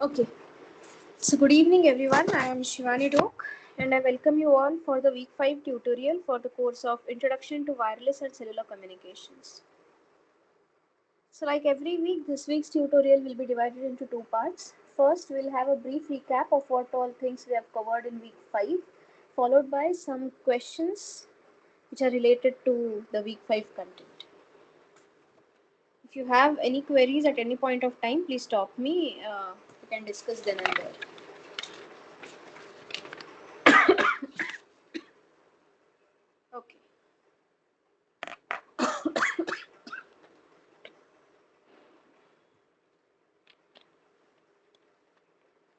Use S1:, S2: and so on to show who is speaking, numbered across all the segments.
S1: Okay, so good evening everyone. I am Shivani Dok and I welcome you all for the week 5 tutorial for the course of Introduction to Wireless and Cellular Communications. So like every week, this week's tutorial will be divided into two parts. First, we'll have a brief recap of what all things we have covered in week 5, followed by some questions which are related to the week 5 content. If you have any queries at any point of time, please stop me. We can discuss then and there. Okay.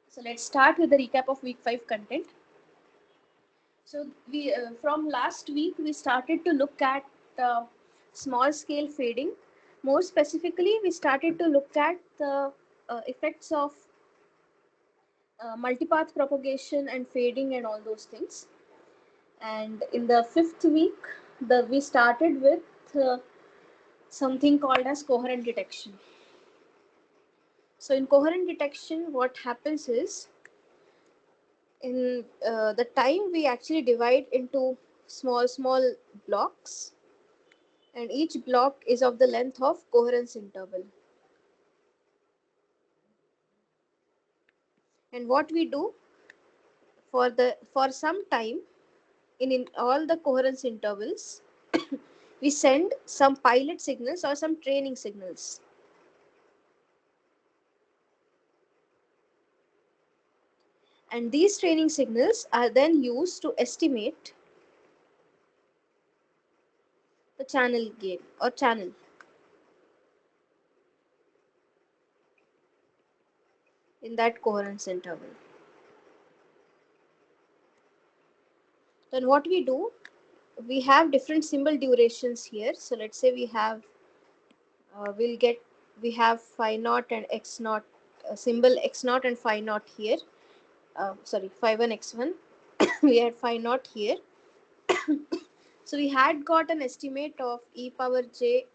S1: So let's start with the recap of week 5 content. So we from last week we started to look at small scale fading. More specifically, we started to look at the effects of multipath propagation and fading and all those things. And in the 5th week, we started with something called as coherent detection. So in coherent detection, what happens is, in the time we actually divide into small blocks, and each block is of the length of coherence interval. And what we do for some time in all the coherence intervals, we send some pilot signals or some training signals. And these training signals are then used to estimate the channel gain or channel. In that coherence interval. Then what we do, we have different symbol durations here. So let's say we have phi naught and x naught, symbol x naught and phi naught here. Sorry, phi 1 x1. We had phi naught here. So we had got an estimate of e power j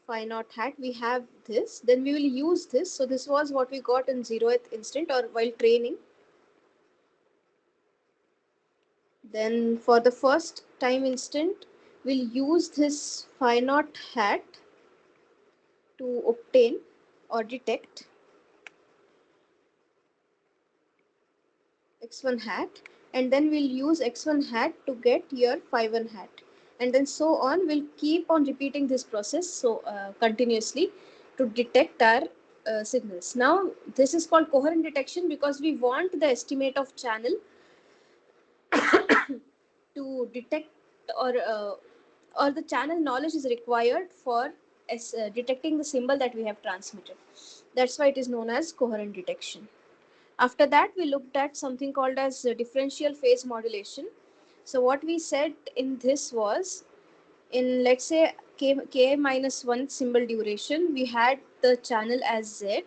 S1: phi naught hat. We have this. Then we will use this. So this was what we got in 0th instant or while training. Then for the first time instant, we'll use this phi naught hat to obtain or detect x1 hat, and then we'll use x1 hat to get your phi 1 hat, and then so on. We'll keep on repeating this process continuously to detect our signals. Now this is called coherent detection because we want the estimate of channel to detect, or the channel knowledge is required for detecting the symbol that we have transmitted. That's why it is known as coherent detection. After that, we looked at something called as differential phase modulation. So what we said in this was, in let's say k minus 1 symbol duration, we had the channel as z,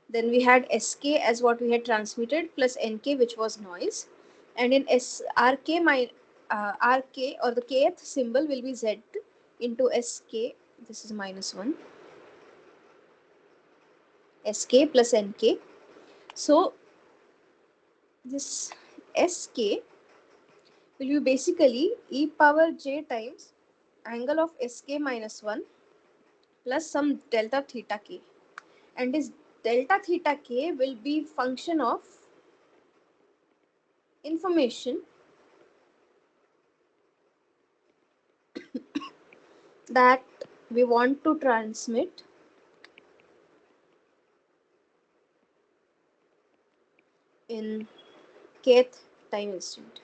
S1: then we had sk as what we had transmitted plus nk, which was noise, and in rk or the kth symbol will be z into sk. This is minus 1 sk plus nk. So this sk will be basically e power j times angle of sk minus 1 plus some delta theta k, and this delta theta k will be function of information that we want to transmit in kth time instant.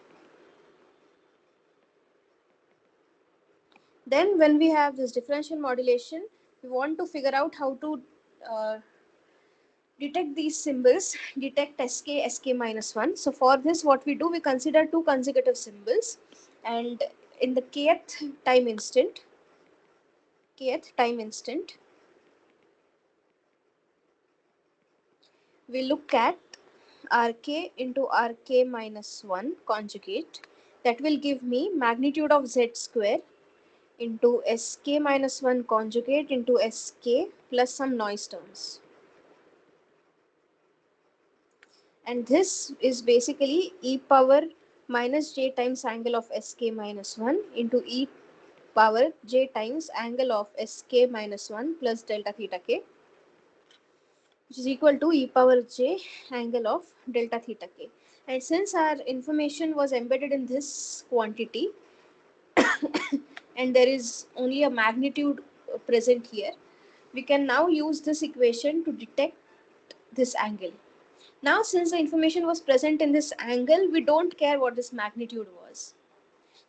S1: Then when we have this differential modulation, we want to figure out how to detect these symbols, detect sk minus 1. So for this, what we do, we consider two consecutive symbols, and in the kth time instant, we look at rk into rk minus 1 conjugate. That will give me magnitude of z square into sk minus 1 conjugate into sk plus some noise terms. And this is basically e power minus j times angle of sk minus 1 into e power j times angle of sk minus 1 plus delta theta k, which is equal to e power j angle of delta theta k. And since our information was embedded in this quantity and there is only a magnitude present here, we can now use this equation to detect this angle. Now, since the information was present in this angle, we don't care what this magnitude was.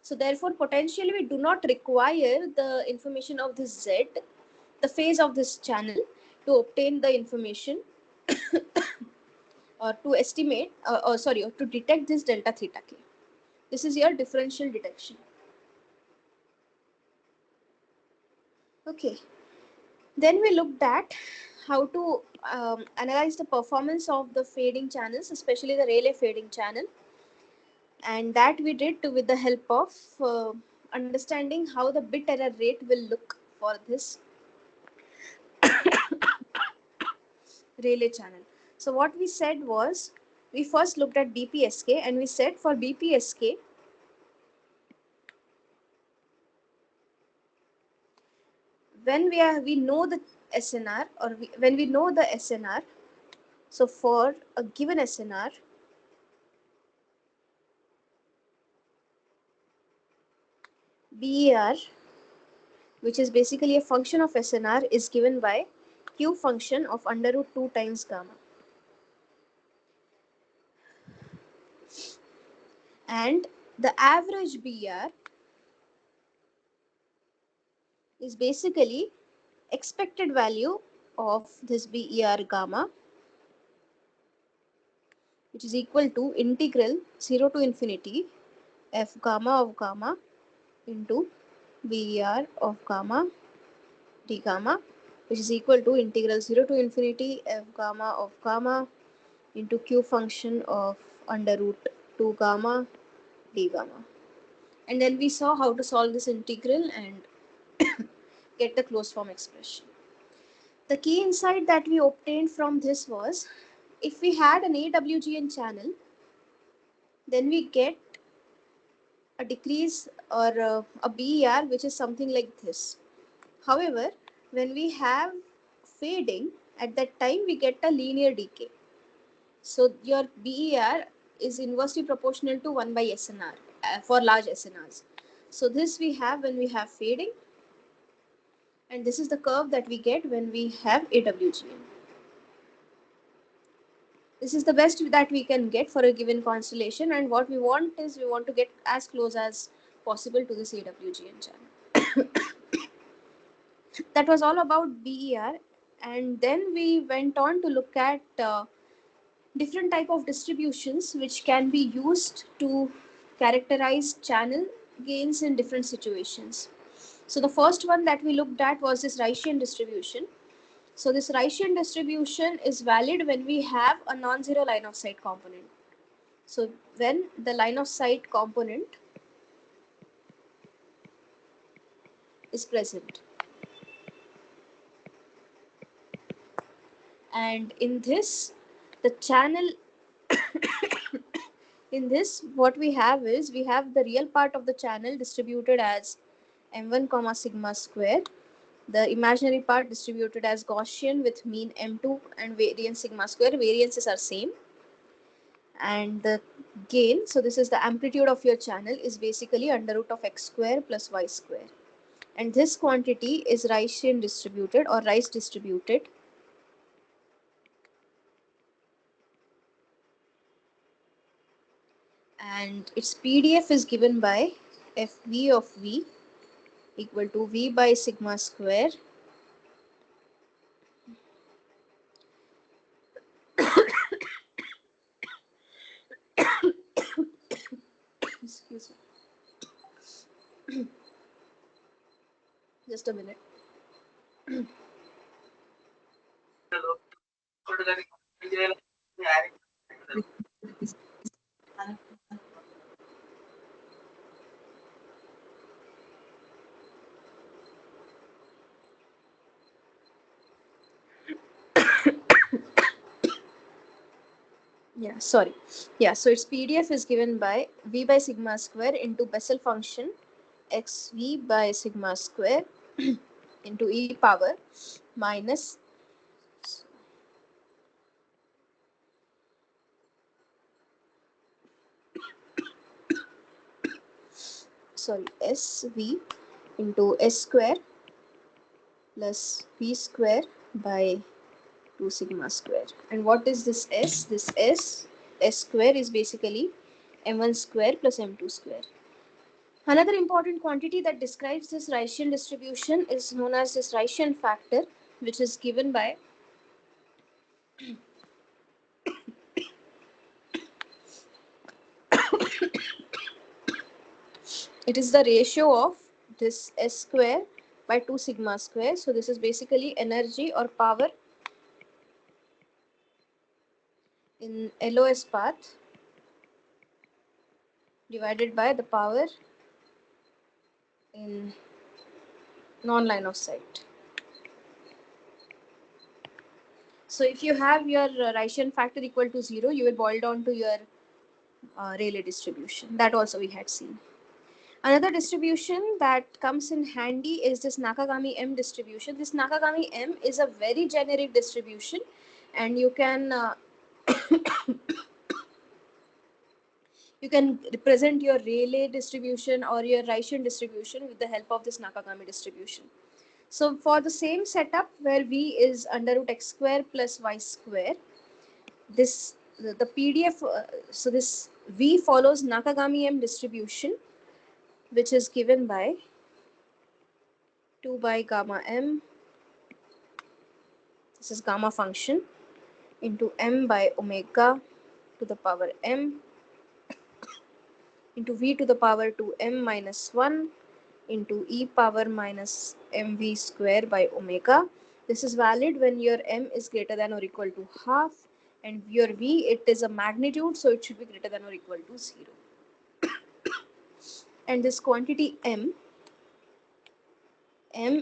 S1: So therefore, potentially we do not require the information of this Z, the phase of this channel, to obtain the information or to estimate, or to detect this delta theta k. This is your differential detection. Okay. Then we looked at how to analyze the performance of the fading channels, especially the Rayleigh fading channel. And that we did with the help of understanding how the bit error rate will look for this Rayleigh channel. So what we said was, we first looked at BPSK and we said for BPSK, when we know the SNR, or when we know the SNR, so for a given SNR, BER, which is basically a function of SNR, is given by Q function of under root 2 times gamma. And the average BER is basically expected value of this BER gamma, which is equal to integral 0 to infinity f gamma of gamma into BER of gamma d gamma, which is equal to integral 0 to infinity f gamma of gamma into q function of under root 2 gamma d gamma. And then we saw how to solve this integral and get the closed form expression. The key insight that we obtained from this was, if we had an AWGN channel, then we get a decrease or a BER which is something like this. However, when we have fading, at that time we get a linear decay. So your BER is inversely proportional to 1 by SNR for large SNRs. So this we have when we have fading, and this is the curve that we get when we have AWGN. This is the best that we can get for a given constellation, and what we want is, we want to get as close as possible to this AWGN channel. That was all about BER, and then we went on to look at different type of distributions which can be used to characterize channel gains in different situations. So the first one that we looked at was this Ricean distribution. So this Ricean distribution is valid when we have a non-zero line of sight component. So when the line of sight component is present. And in this, the channel, in this, what we have is, we have the real part of the channel distributed as m1 comma sigma square, the imaginary part distributed as Gaussian with mean m2 and variance sigma square. Variances are same. And the gain, so this is the amplitude of your channel, is basically under root of x square plus y square. And this quantity is Ricean distributed or Rice distributed. And its PDF is given by fv of v equal to v by sigma square excuse me, just a minute. Yeah. sorry. Yeah, so its PDF is given by V by sigma square into Bessel function xv by sigma square into e power minus, sorry, sv into s square plus v square by 2 sigma square. And what is this s? This s square is basically m1 square plus m2 square. Another important quantity that describes this Ricean distribution is known as this Ricean factor, which is given by, it is the ratio of this s square by 2 sigma square. So this is basically energy or power in LOS path divided by the power in non-line of sight. So if you have your Ricean factor equal to 0, you will boil down to your Rayleigh distribution. That also we had seen. Another distribution that comes in handy is this Nakagami M distribution. This Nakagami M is a very generic distribution, and you can represent your Rayleigh distribution or your Ricean distribution with the help of this Nakagami distribution. So for the same setup where V is under root x square plus y square, this the PDF, so this V follows Nakagami M distribution, which is given by 2 by gamma m, this is gamma function, into m by omega to the power m into v to the power 2m minus 1 into e power minus mv square by omega. This is valid when your m is greater than or equal to half, and your v, it is a magnitude, so it should be greater than or equal to 0. And this quantity m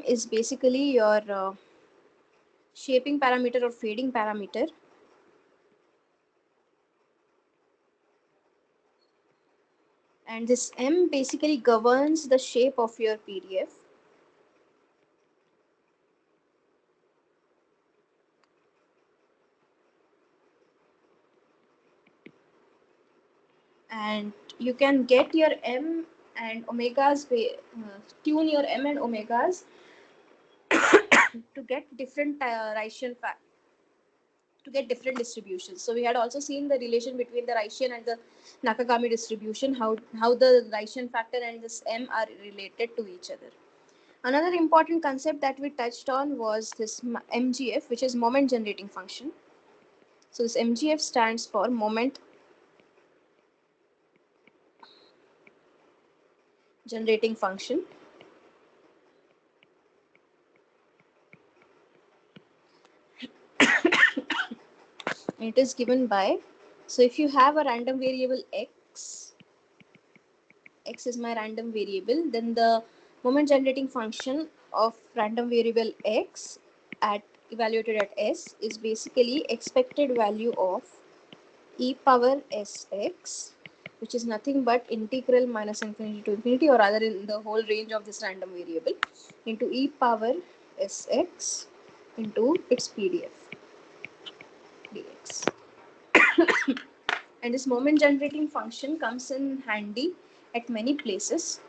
S1: is basically your shaping parameter or fading parameter. And this m basically governs the shape of your PDF. And you can get your m and omegas, tune your m and omegas to get different to get different distributions. So we had also seen the relation between the Ricean and the Nakagami distribution, how the Ricean factor and this m are related to each other. Another important concept that we touched on was this MGF, which is moment generating function. So this MGF stands for moment generating function. It is given by, so if you have a random variable x is my random variable, then the moment generating function of random variable x at evaluated at s is basically expected value of e power sx, which is nothing but integral minus infinity to infinity, or rather in the whole range of this random variable, into e power sx into its PDF dx. And this moment generating function comes in handy at many places.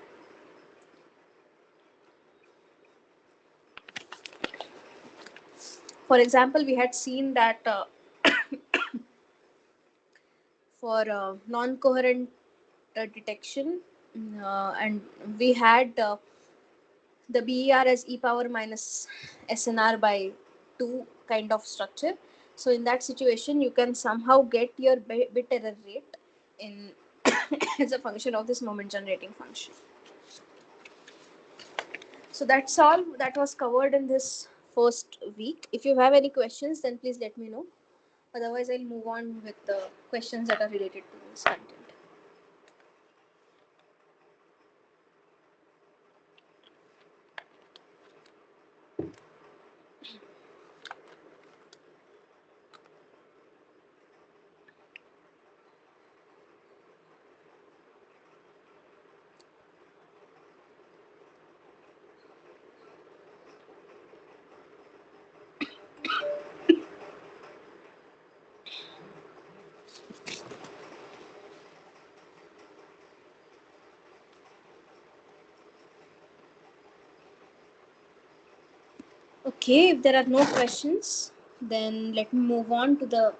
S1: For example, we had seen that for non-coherent detection, and we had the BER as e power minus SNR by 2 kind of structure. So in that situation, you can somehow get your bit error rate in as a function of this moment generating function. So that's all that was covered in this first week. If you have any questions, then please let me know. Otherwise, I'll move on with the questions that are related to this content. Okay, if there are no questions, then let me move on to the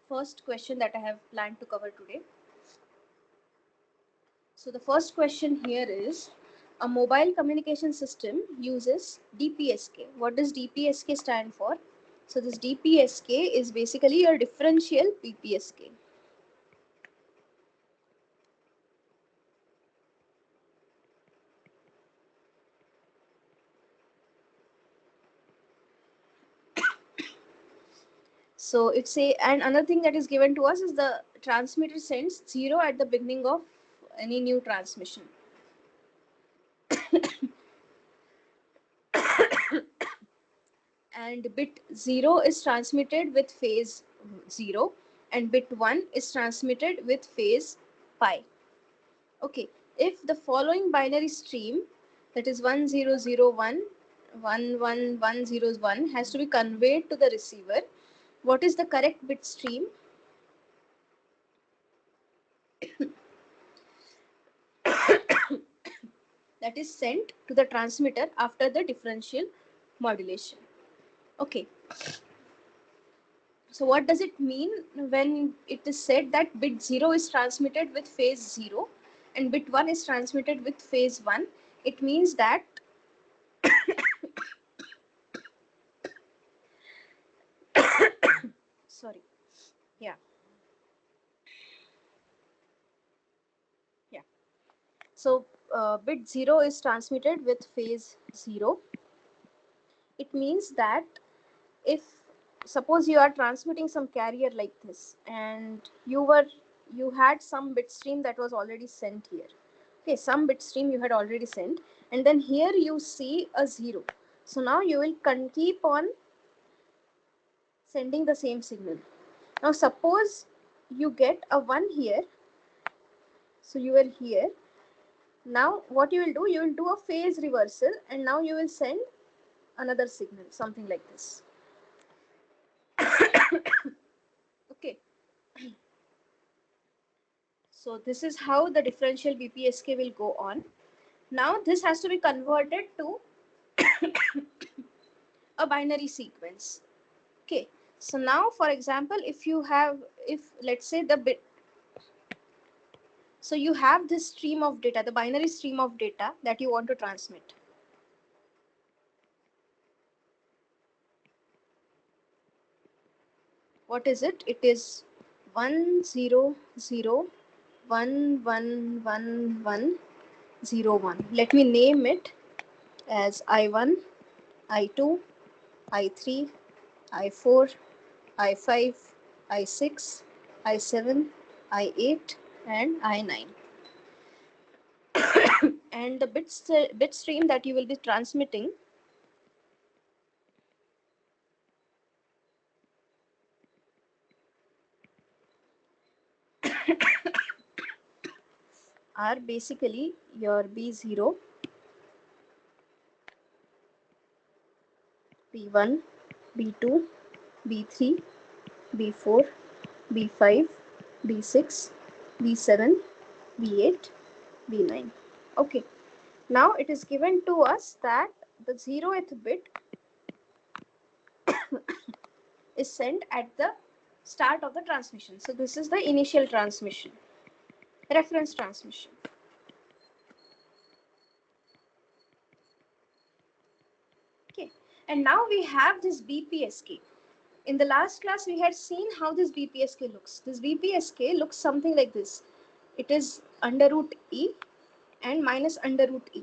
S1: first question that I have planned to cover today. So the first question here is, a mobile communication system uses DPSK. What does DPSK stand for? So this DPSK is basically a differential PPSK. So it's a, and another thing that is given to us is the transmitter sends 0 at the beginning of any new transmission. And bit 0 is transmitted with phase 0 and bit 1 is transmitted with phase pi. Okay, if the following binary stream, that is 1001 11101, has to be conveyed to the receiver, what is the correct bit stream? That is sent to the transmitter after the differential modulation. Okay, so what does it mean when it is said that bit 0 is transmitted with phase 0 and bit 1 is transmitted with phase 1? It means that sorry, yeah, so bit 0 is transmitted with phase 0. It means that if suppose you are transmitting some carrier like this and you had some bit stream that was already sent here. Okay, some bit stream you had already sent, and then here you see a 0. So now you will keep on sending the same signal. Now suppose you get a 1 here, so you are here. Now what you will do, you will do a phase reversal and now you will send another signal, something like this. Okay, so this is how the differential BPSK will go on. Now this has to be converted to a binary sequence. Okay, so now for example, if let's say the bit, so you have this stream of data, the binary stream of data that you want to transmit. What is it? It is 100111101. Let me name it as I1, I2, I3, I4, I5, I6, I7, I8, and I9. And the bit stream that you will be transmitting are basically your B0, B1, B2, B3, B4, B5, B6, B7, B8, B9. Okay, now it is given to us that the 0th bit is sent at the start of the transmission. So this is the initial transmission, reference transmission. Okay, and now we have this BPSK. In the last class, we had seen how this BPSK looks. This BPSK looks something like this. It is under root E and minus under root E.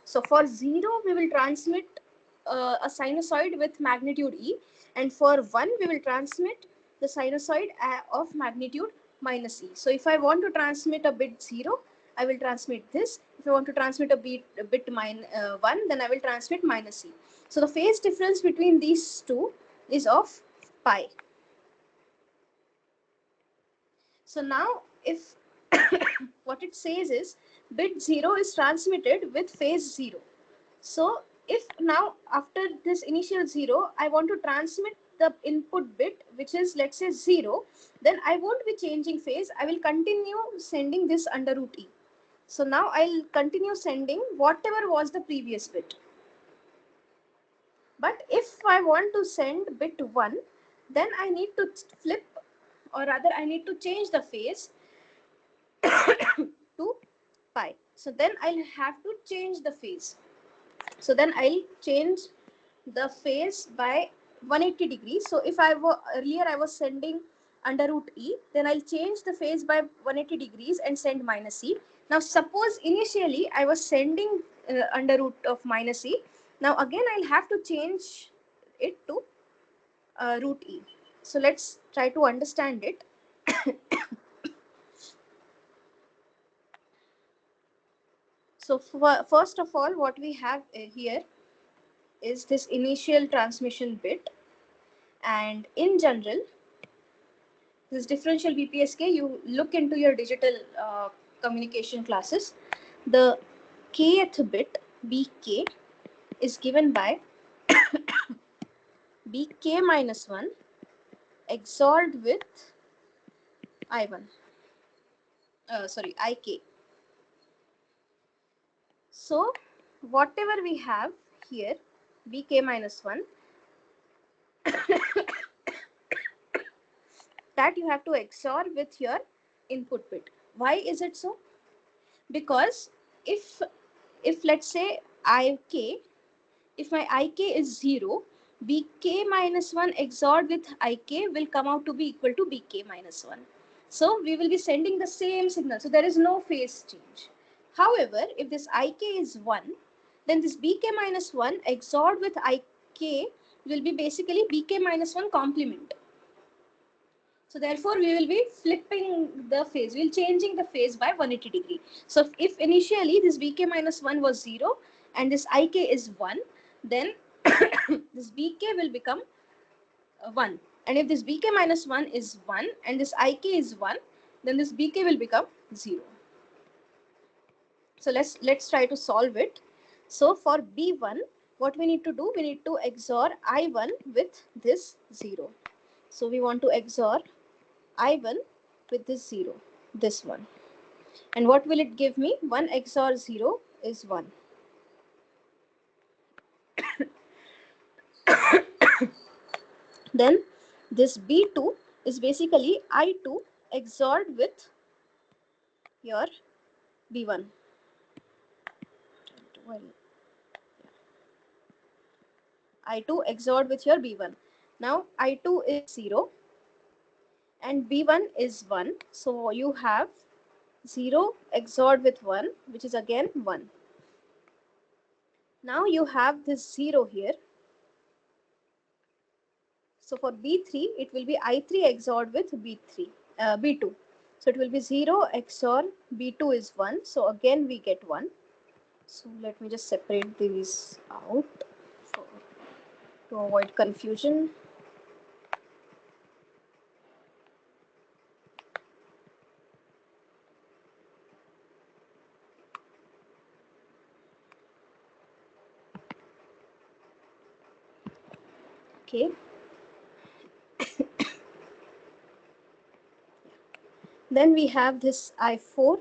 S1: So for 0, we will transmit a sinusoid with magnitude E, and for 1, we will transmit the sinusoid of magnitude minus E. So if I want to transmit a bit 0, I will transmit this. If I want to transmit a bit 1, then I will transmit minus E. So the phase difference between these two is of pi. So now if what it says is bit 0 is transmitted with phase 0. So if now after this initial 0, I want to transmit the input bit, which is let's say 0, then I won't be changing phase. I will continue sending this under root E. So now I'll continue sending whatever was the previous bit. But if I want to send bit 1, then I need to flip, or rather I need to change the phase to pi. So then I'll have to change the phase. So then I'll change the phase by 180 degrees. So if earlier I was sending under root E, then I'll change the phase by 180 degrees and send minus E. Now suppose initially I was sending under root of minus E. Now again I'll have to change it to root E. So let's try to understand it. So first of all, what we have here is this initial transmission bit, and in general this differential BPSK, you look into your digital communication classes, the kth bit BK is given by BK minus 1 XORed with I1, IK. So whatever we have here, BK minus 1, that you have to XOR with your input bit. Why is it so? Because if let's say IK, if my IK is 0, BK minus 1 XORed with IK will come out to be equal to BK minus 1. So we will be sending the same signal. So there is no phase change. However, if this IK is 1, then this BK minus 1 XORed with IK will be basically BK minus 1 complement. So therefore, we will be flipping the phase. We will changing the phase by 180 degree. So if initially this BK minus 1 was 0 and this IK is 1, then this BK will become 1. And if this BK minus 1 is 1 and this IK is 1, then this BK will become 0. So let's try to solve it. So for B1, what we need to do, we need to XOR I1 with this 0. So we want to XOR I1 with this 0, this one. And what will it give me? 1 XOR 0 is 1. Then this B2 is basically I2 XORed with your B1. I2 XORed with your B1. Now I2 is 0 and B1 is 1. So you have 0 XORed with 1, which is again 1. Now you have this 0 here. So for B3, it will be I3 XORed with B2. So it will be 0 XOR B2 is 1. So again we get 1. So let me just separate these out to avoid confusion. Okay. Then we have this I4.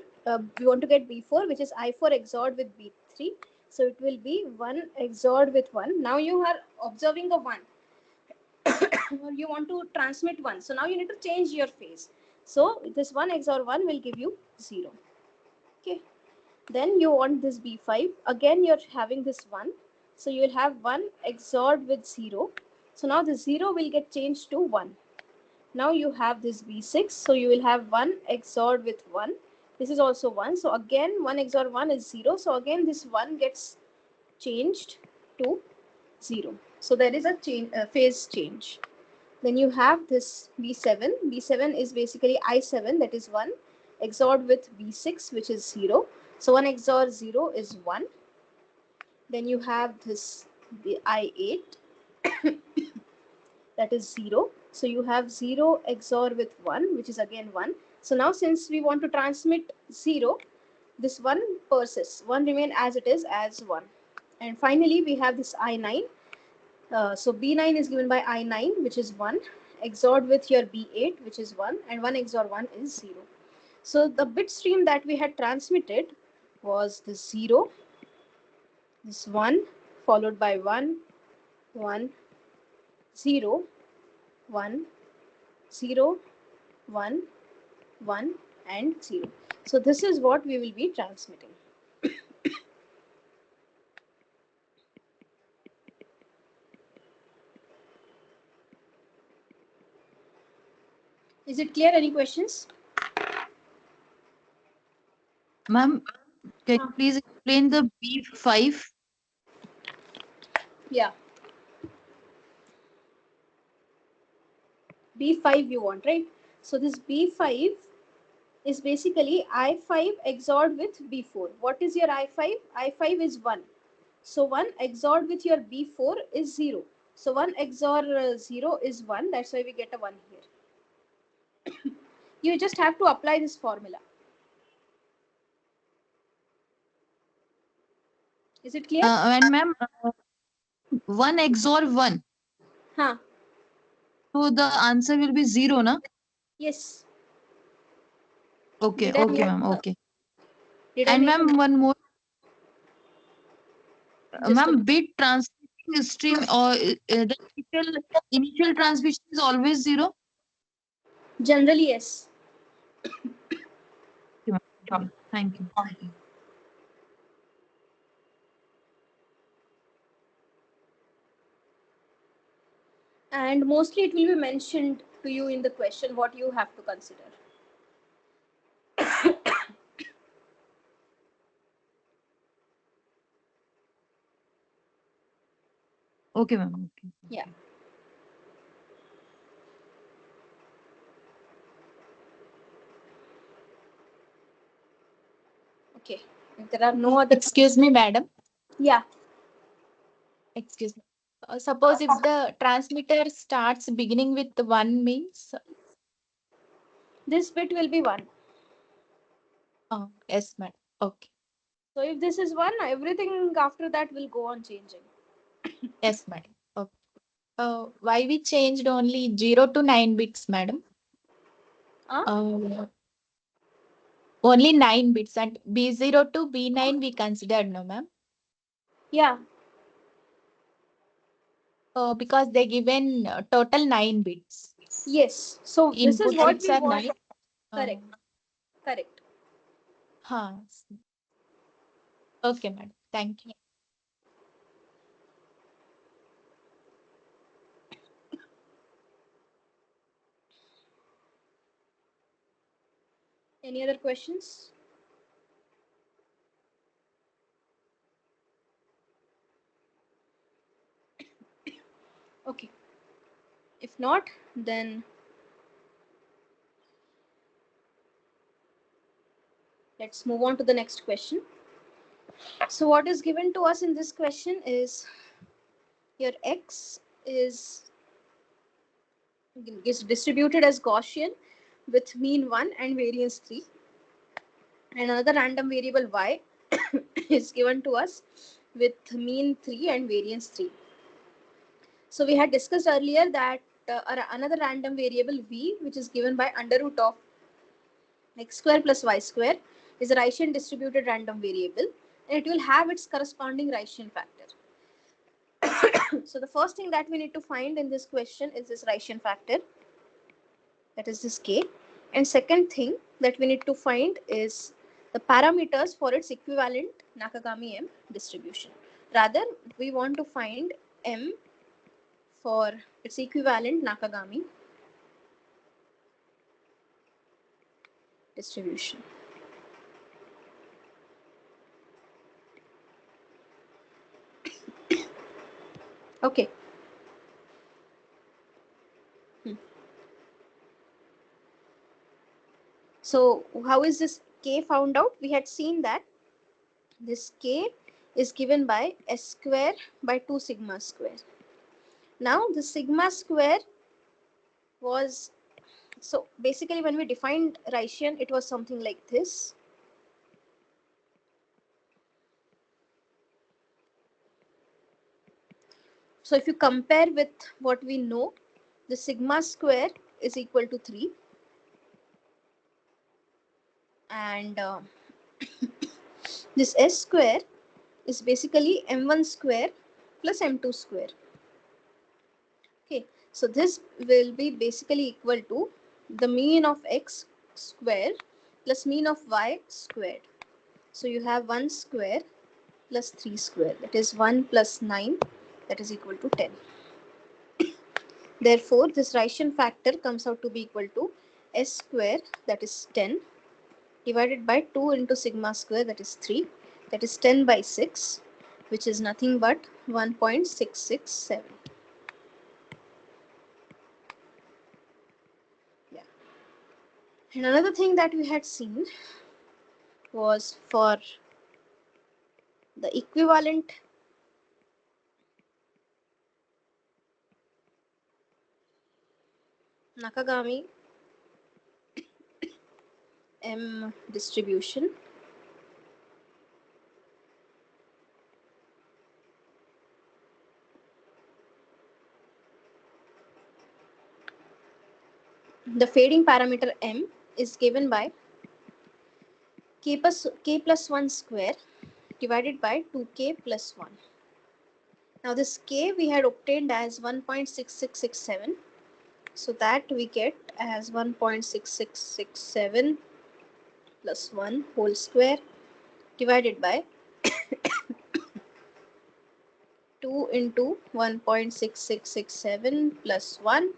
S1: We want to get B4, which is I4 XORed with B3. So it will be 1 XORed with 1. Now you are observing a 1. Or you want to transmit 1. So now you need to change your phase. So this 1 XOR 1 will give you 0. Okay. Then you want this B5. Again, you're having this 1. So you will have 1 XORed with 0. So now the 0 will get changed to 1. Now you have this B6. So you will have 1 XORed with 1. This is also 1. So again, 1 XOR 1 is 0. So again, this 1 gets changed to 0. So there is a phase change. Then you have this B7. B7 is basically I7, that is 1, XORed with B6, which is 0. So 1 XOR 0 is 1. Then you have this the I8, that is 0. So you have 0 XOR with 1, which is again 1. So now since we want to transmit 0, this 1 persists. 1 remain as it is as 1. And finally, we have this I9. So B9 is given by I9, which is 1, XORed with your B8, which is 1, and 1 XOR 1 is 0. So the bit stream that we had transmitted was this 0, this 1, followed by 1, 1, 0, 1, 0, 1, 1, and 0. So this is what we will be transmitting. Is it clear? Any questions?
S2: Ma'am, can you please explain the B5?
S1: Yeah. B5 you want, right? So this B5 is basically I5 XORed with B4. What is your I5? I5 is 1. So 1 XORed with your B4 is 0. So 1 XOR 0 is 1. That's why we get a 1 here. You just have to apply this formula. Is it clear?
S2: And ma'am, 1 XOR 1.
S1: Huh.
S2: So the answer will be 0, na?
S1: Yes.
S2: Okay,
S1: Did I
S2: okay,
S1: make
S2: ma'am, okay.
S1: did I
S2: And
S1: make a
S2: ma'am, one more.
S1: just a
S2: Ma'am, bit transmitting stream or the initial transmission is always 0?
S1: generally yes.
S2: Okay, ma'am. Okay, thank you.
S1: And mostly it will be mentioned to you in the question what you have to consider.
S2: Okay, ma'am. Okay.
S1: Yeah. Okay. If there are no other.
S3: Excuse me, madam.
S1: Yeah.
S3: Excuse me. Suppose if the transmitter starts beginning with 1 means,
S1: This bit will be 1.
S3: yes, madam. Okay.
S1: So if this is 1, everything after that will go on changing.
S3: Yes, madam. Okay. Why we changed only 0 to 9 bits, madam? Uh, only 9 bits and B0 to B9 we considered, no, ma'am?
S1: Yeah.
S3: Because they given total 9 bits.
S1: Yes. So this is
S3: Input
S1: what
S3: bits
S1: we
S3: are
S1: want.
S3: 9.
S1: Correct. Correct.
S3: Huh. Okay, madam. Thank you.
S1: Any other questions? Okay. If not, then let's move on to the next question. So what is given to us in this question is your x is distributed as Gaussian with mean 1 and variance 3, and another random variable y is given to us with mean 3 and variance 3. So we had discussed earlier that another random variable v, which is given by under root of x square plus y square, is a Ricean distributed random variable, and it will have its corresponding Ricean factor. So the first thing that we need to find in this question is this Ricean factor, that is this k. And second thing that we need to find is the parameters for its equivalent Nakagami M distribution. Rather, we want to find M for its equivalent Nakagami distribution. Okay. So how is this k found out? We had seen that this k is given by s square by 2 sigma square. Now the sigma square was, so basically when we defined Ricean, it was something like this. So if you compare with what we know, the sigma square is equal to 3, and This S square is basically m1 square plus m2 square. Okay, so this will be basically equal to the mean of x square plus mean of y squared. So you have 1 square plus 3 square, that is 1 plus 9, that is equal to 10. Therefore, this Ricean factor comes out to be equal to s square, that is 10, divided by 2 into sigma square, that is 3, that is 10 by 6, which is nothing but 1.667. Yeah. And another thing that we had seen was for the equivalent Nakagami M distribution. The fading parameter M is given by k plus 1 square divided by 2k plus 1. Now this k we had obtained as 1.6667. So that we get as 1.6667 plus 1 whole square divided by 2 into 1.6667 plus 1.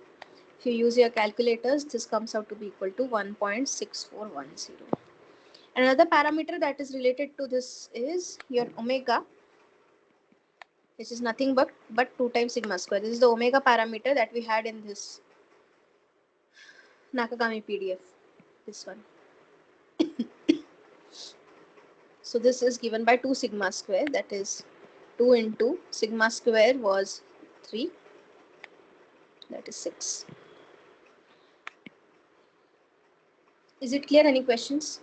S1: If you use your calculators, this comes out to be equal to 1.6410. Another parameter that is related to this is your omega, which is nothing but 2 times sigma square. This is the omega parameter that we had in this Nakagami PDF. This one. So this is given by 2 sigma square, that is 2 into sigma square was 3, that is 6. Is it clear? Any questions?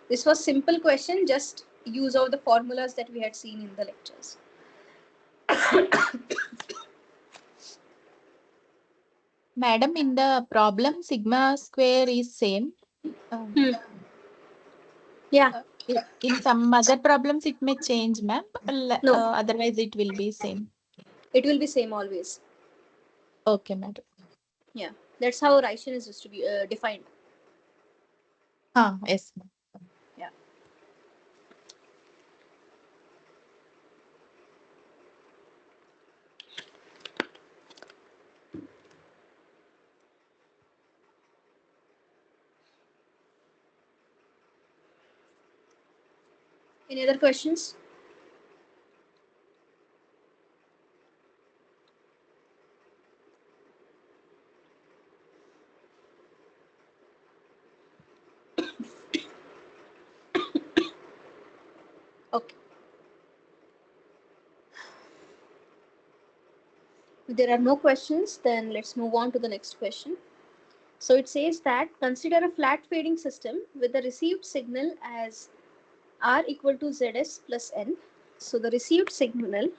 S1: This was simple question, just use of the formulas that we had seen in the lectures.
S3: Madam, in the problem, sigma square is same.
S1: Hmm. Yeah.
S3: In some other problems, it may change, ma'am.
S1: No,
S3: Otherwise, it will be same.
S1: it will be same always.
S3: Okay, madam.
S1: Yeah, that's how Ricean is defined.
S3: Yes, ma'am.
S1: Yeah. Any other questions? Okay. If there are no questions, then let's move on to the next question. So it says that consider a flat fading system with the received signal as R equal to Zs plus N. So the received signal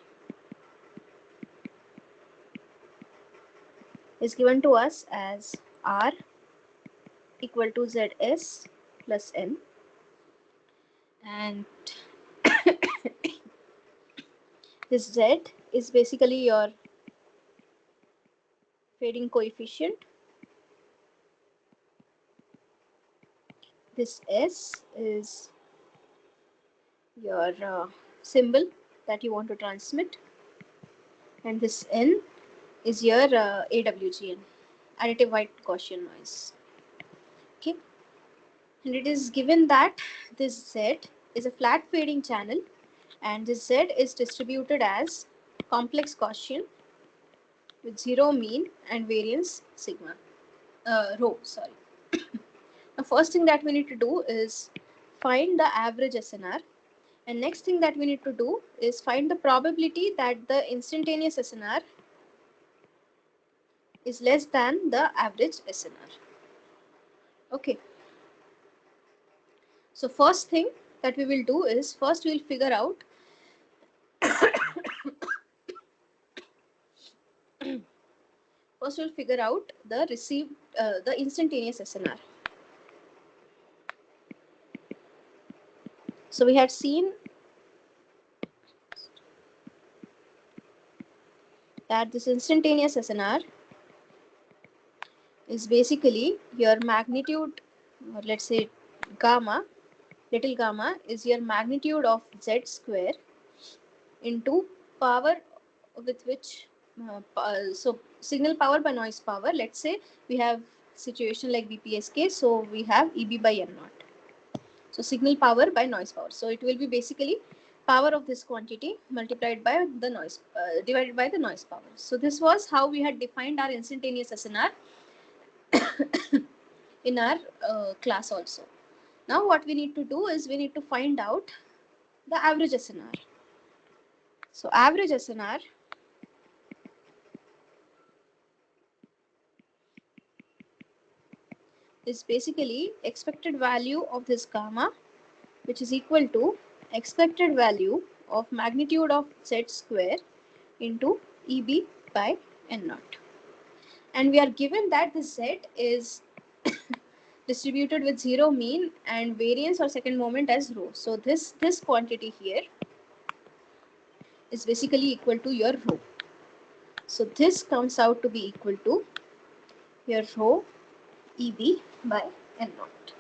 S1: is given to us as R equal to Zs plus N, and this Z is basically your fading coefficient. This S is your symbol that you want to transmit, and this N is your AWGN, additive white Gaussian noise. Okay, and it is given that this Z is a flat fading channel, and this Z is distributed as complex Gaussian with zero mean and variance sigma rho. Sorry. The first thing that we need to do is find the average SNR, and next thing that we need to do is find the probability that the instantaneous SNR is less than the average SNR. Okay. So first thing that we will do is first we will figure out the instantaneous SNR. So we had seen that this instantaneous SNR is basically your magnitude, or let's say gamma, little gamma is your magnitude of z square into power with which so signal power by noise power. Let's say we have situation like BPSK, so we have EB by N naught. So signal power by noise power. So it will be basically power of this quantity multiplied by the noise, divided by the noise power. So this was how we had defined our instantaneous SNR in our class also. Now what we need to do is we need to find out the average SNR. So average SNR is basically expected value of this gamma, which is equal to expected value of magnitude of z square into EB by N naught. And we are given that the z is distributed with zero mean and variance or second moment as rho. So this quantity here is basically equal to your rho. So this comes out to be equal to your rho EB by N naught.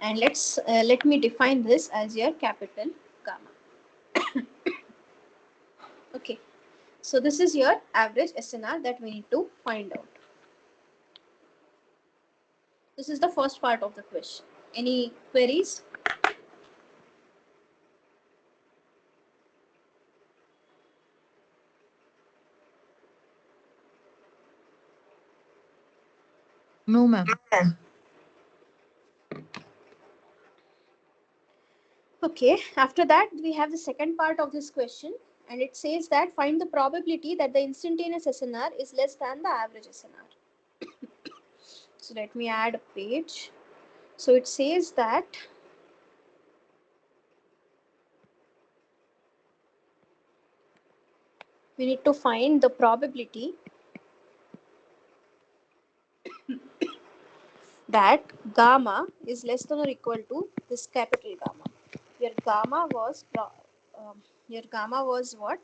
S1: And let me define this as your capital gamma. Okay, so this is your average SNR that we need to find out. This is the first part of the question. Any queries?
S2: No, ma'am.
S1: Okay, after that we have the second part of this question, and it says that find the probability that the instantaneous SNR is less than the average SNR. So let me add a page. So it says that we need to find the probability that gamma is less than or equal to this capital gamma. Your gamma was your gamma was what?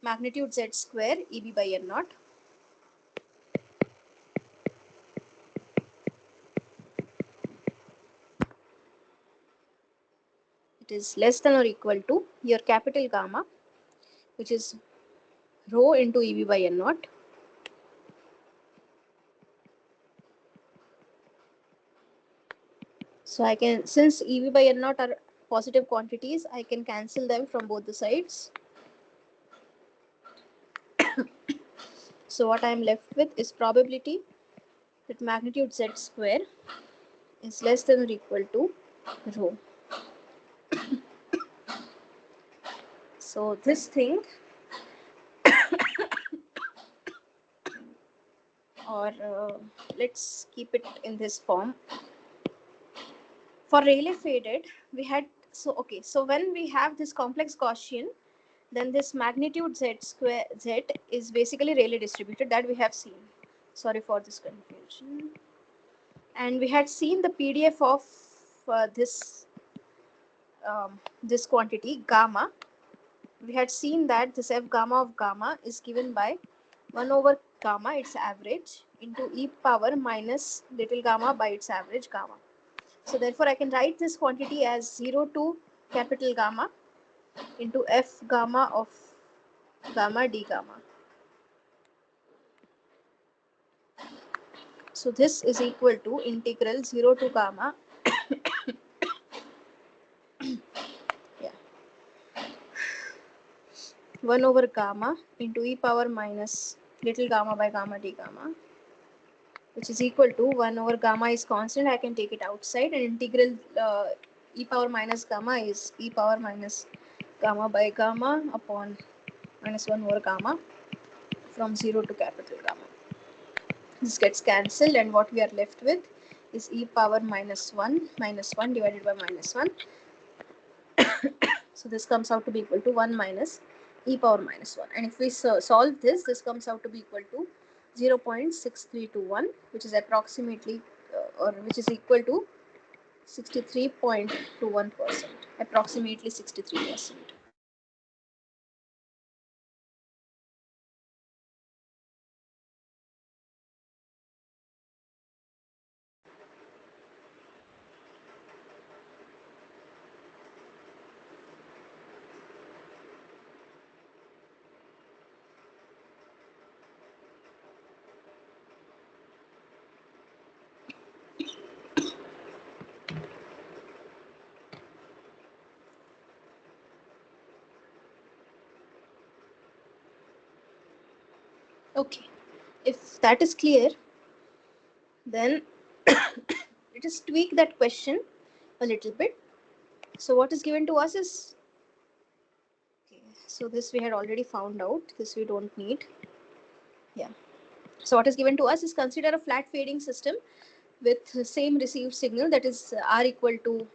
S1: Magnitude z square EB by N naught. It is less than or equal to your capital gamma, which is rho into EB by N naught. So I can, since EB by N naught are positive quantities, I can cancel them from both the sides. So what I am left with is probability that magnitude z square is less than or equal to rho. So this thing, or let's keep it in this form. For Rayleigh faded, we had, so okay, so when we have this complex Gaussian, then this magnitude z square z is basically Rayleigh distributed, that we have seen. Sorry for this confusion. And we had seen the PDF of this quantity gamma. We had seen that this f gamma of gamma is given by 1 over gamma, its average, into e power minus little gamma by its average gamma. So therefore I can write this quantity as 0 to capital gamma into f gamma of gamma d gamma. So this is equal to integral 0 to gamma, yeah, 1 over gamma into e power minus little gamma by gamma d gamma, which is equal to 1 over gamma is constant, I can take it outside, and integral e power minus gamma is e power minus gamma by gamma upon minus 1 over gamma from 0 to capital gamma. This gets cancelled, and what we are left with is e power minus 1 divided by minus 1. So this comes out to be equal to 1 minus e power minus 1. And if we solve this, this comes out to be equal to 0.6321, which is approximately or which is equal to 63.21%, approximately 63%. Okay, if that is clear, then let us tweak that question a little bit. So what is given to us is, okay, so this we had already found out, this we don't need. Yeah. So what is given to us is, consider a flat fading system with same received signal, that is R equal to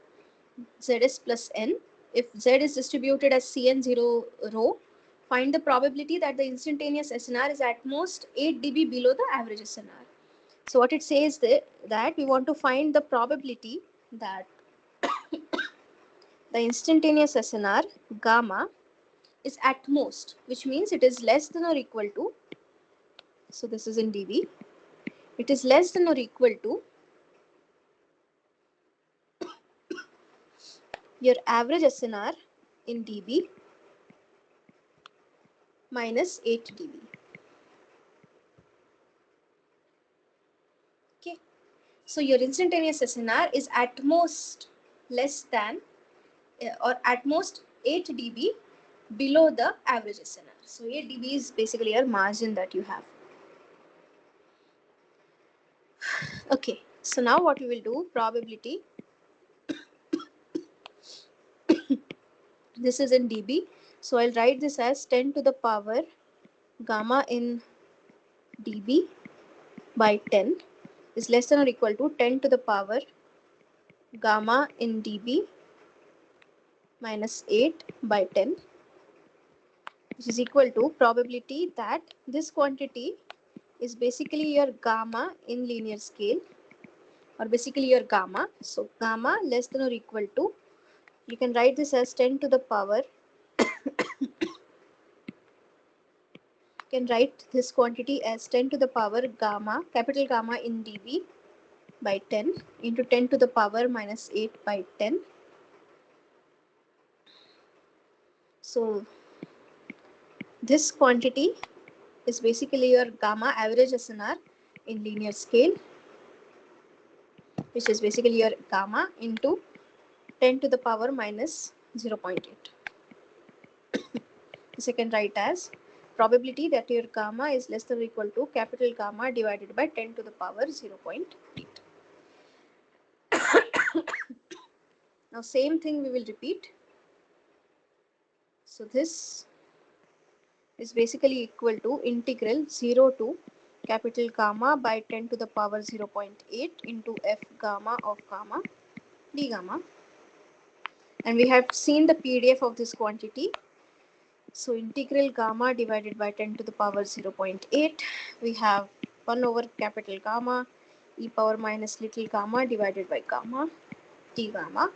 S1: Zs plus N. If Z is distributed as Cn0 rho, find the probability that the instantaneous SNR is at most 8 dB below the average SNR. So what it says that we want to find the probability that the instantaneous SNR gamma is at most, which means it is less than or equal to, so this is in dB, it is less than or equal to your average SNR in dB minus 8 dB. Okay, so your instantaneous SNR is at most less than or at most 8 dB below the average SNR. So 8 dB is basically your margin that you have. Okay, so now what we will do, probability, this is in dB, so I'll write this as 10 to the power gamma in dB by 10 is less than or equal to 10 to the power gamma in dB minus 8 by 10, which is equal to probability that this quantity is basically your gamma in linear scale, or basically your gamma. So gamma less than or equal to, you can write this as 10 to the power, you can write this quantity as 10 to the power gamma, capital Gamma in dB by 10 into 10 to the power minus 8 by 10. So this quantity is basically your gamma average SNR in linear scale, which is basically your gamma into 10 to the power minus 0.8. This I can write as probability that your gamma is less than or equal to capital Gamma divided by 10 to the power 0.8. Now same thing we will repeat. So this is basically equal to integral 0 to capital Gamma by 10 to the power 0.8 into f gamma of gamma d gamma. And we have seen the PDF of this quantity. So integral gamma divided by 10 to the power 0.8, we have 1 over capital Gamma e power minus little gamma divided by gamma d gamma.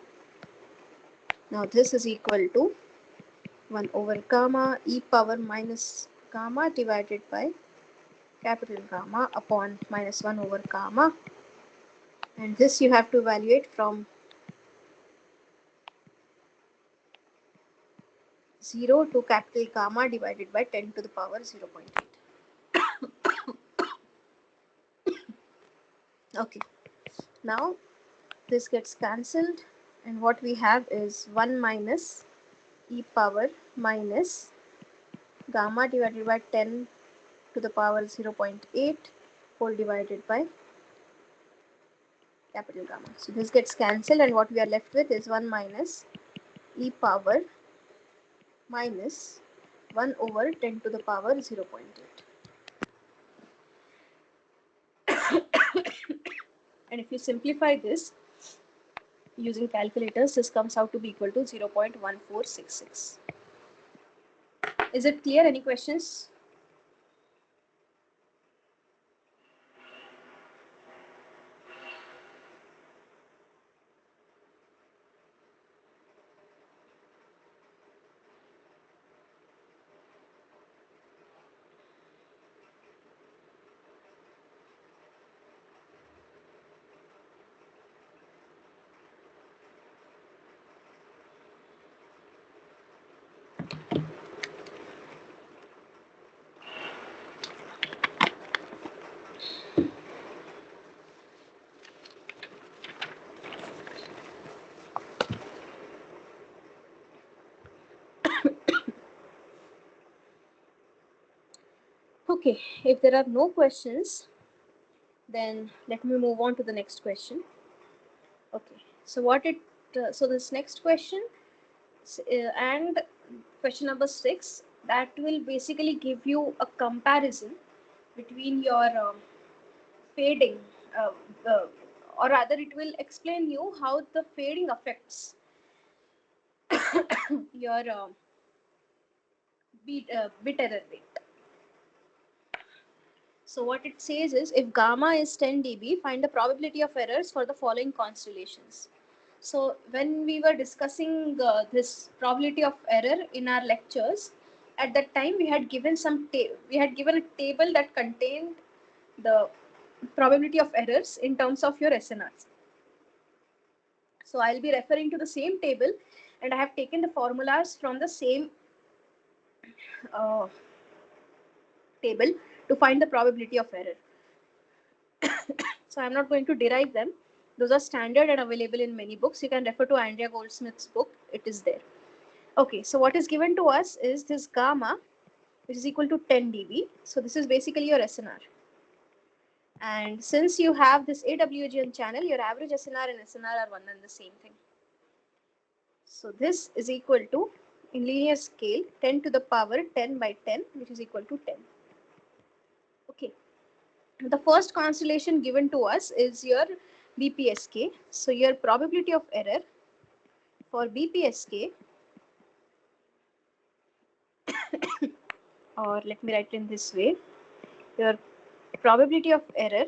S1: Now this is equal to 1 over gamma e power minus gamma divided by capital Gamma upon minus 1 over gamma, and this you have to evaluate from 0 to capital Gamma divided by 10 to the power 0.8. Okay, now this gets cancelled, and what we have is 1 minus e power minus gamma divided by 10 to the power 0.8 whole divided by capital Gamma. So this gets cancelled, and what we are left with is 1 minus e power minus 1 over 10 to the power 0.8. And if you simplify this using calculators, this comes out to be equal to 0.1466. Is it clear? Any questions? Okay, if there are no questions, then let me move on to the next question. Okay, so so this next question, and question number 6, that will basically give you a comparison between your fading, uh, uh, or rather, it will explain you how the fading affects your bit error rate. So what it says is, if gamma is 10 dB, find the probability of errors for the following constellations. So when we were discussing this probability of error in our lectures, at that time we had given we had given a table that contained the probability of errors in terms of your SNRs. So I'll be referring to the same table, and I have taken the formulas from the same uh, table to find the probability of error. So I'm not going to derive them. Those are standard and available in many books. You can refer to Andrea Goldsmith's book. It is there. Okay, so what is given to us is this gamma, which is equal to 10 dB. So this is basically your SNR. And since you have this AWGN channel, your average SNR and SNR are one and the same thing. So this is equal to, in linear scale, 10 to the power 10 by 10, which is equal to 10. Okay. The first constellation given to us is your BPSK. So your probability of error for BPSK, or let me write it in this way, your probability of error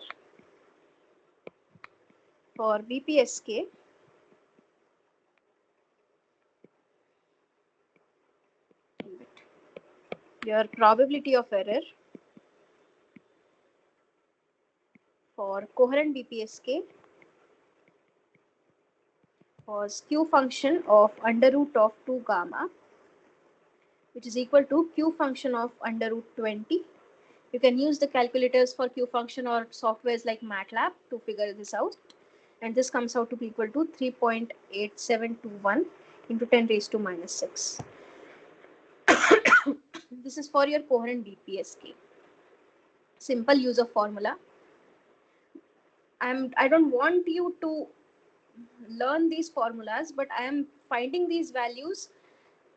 S1: for BPSK your probability of error for coherent BPSK was Q function of under root of 2 gamma, which is equal to Q function of under root 20. You can use the calculators for Q function or softwares like MATLAB to figure this out. And this comes out to be equal to 3.8721 into 10 raised to minus 6. This is for your coherent BPSK. Simple use of formula. I don't want you to learn these formulas, but I am finding these values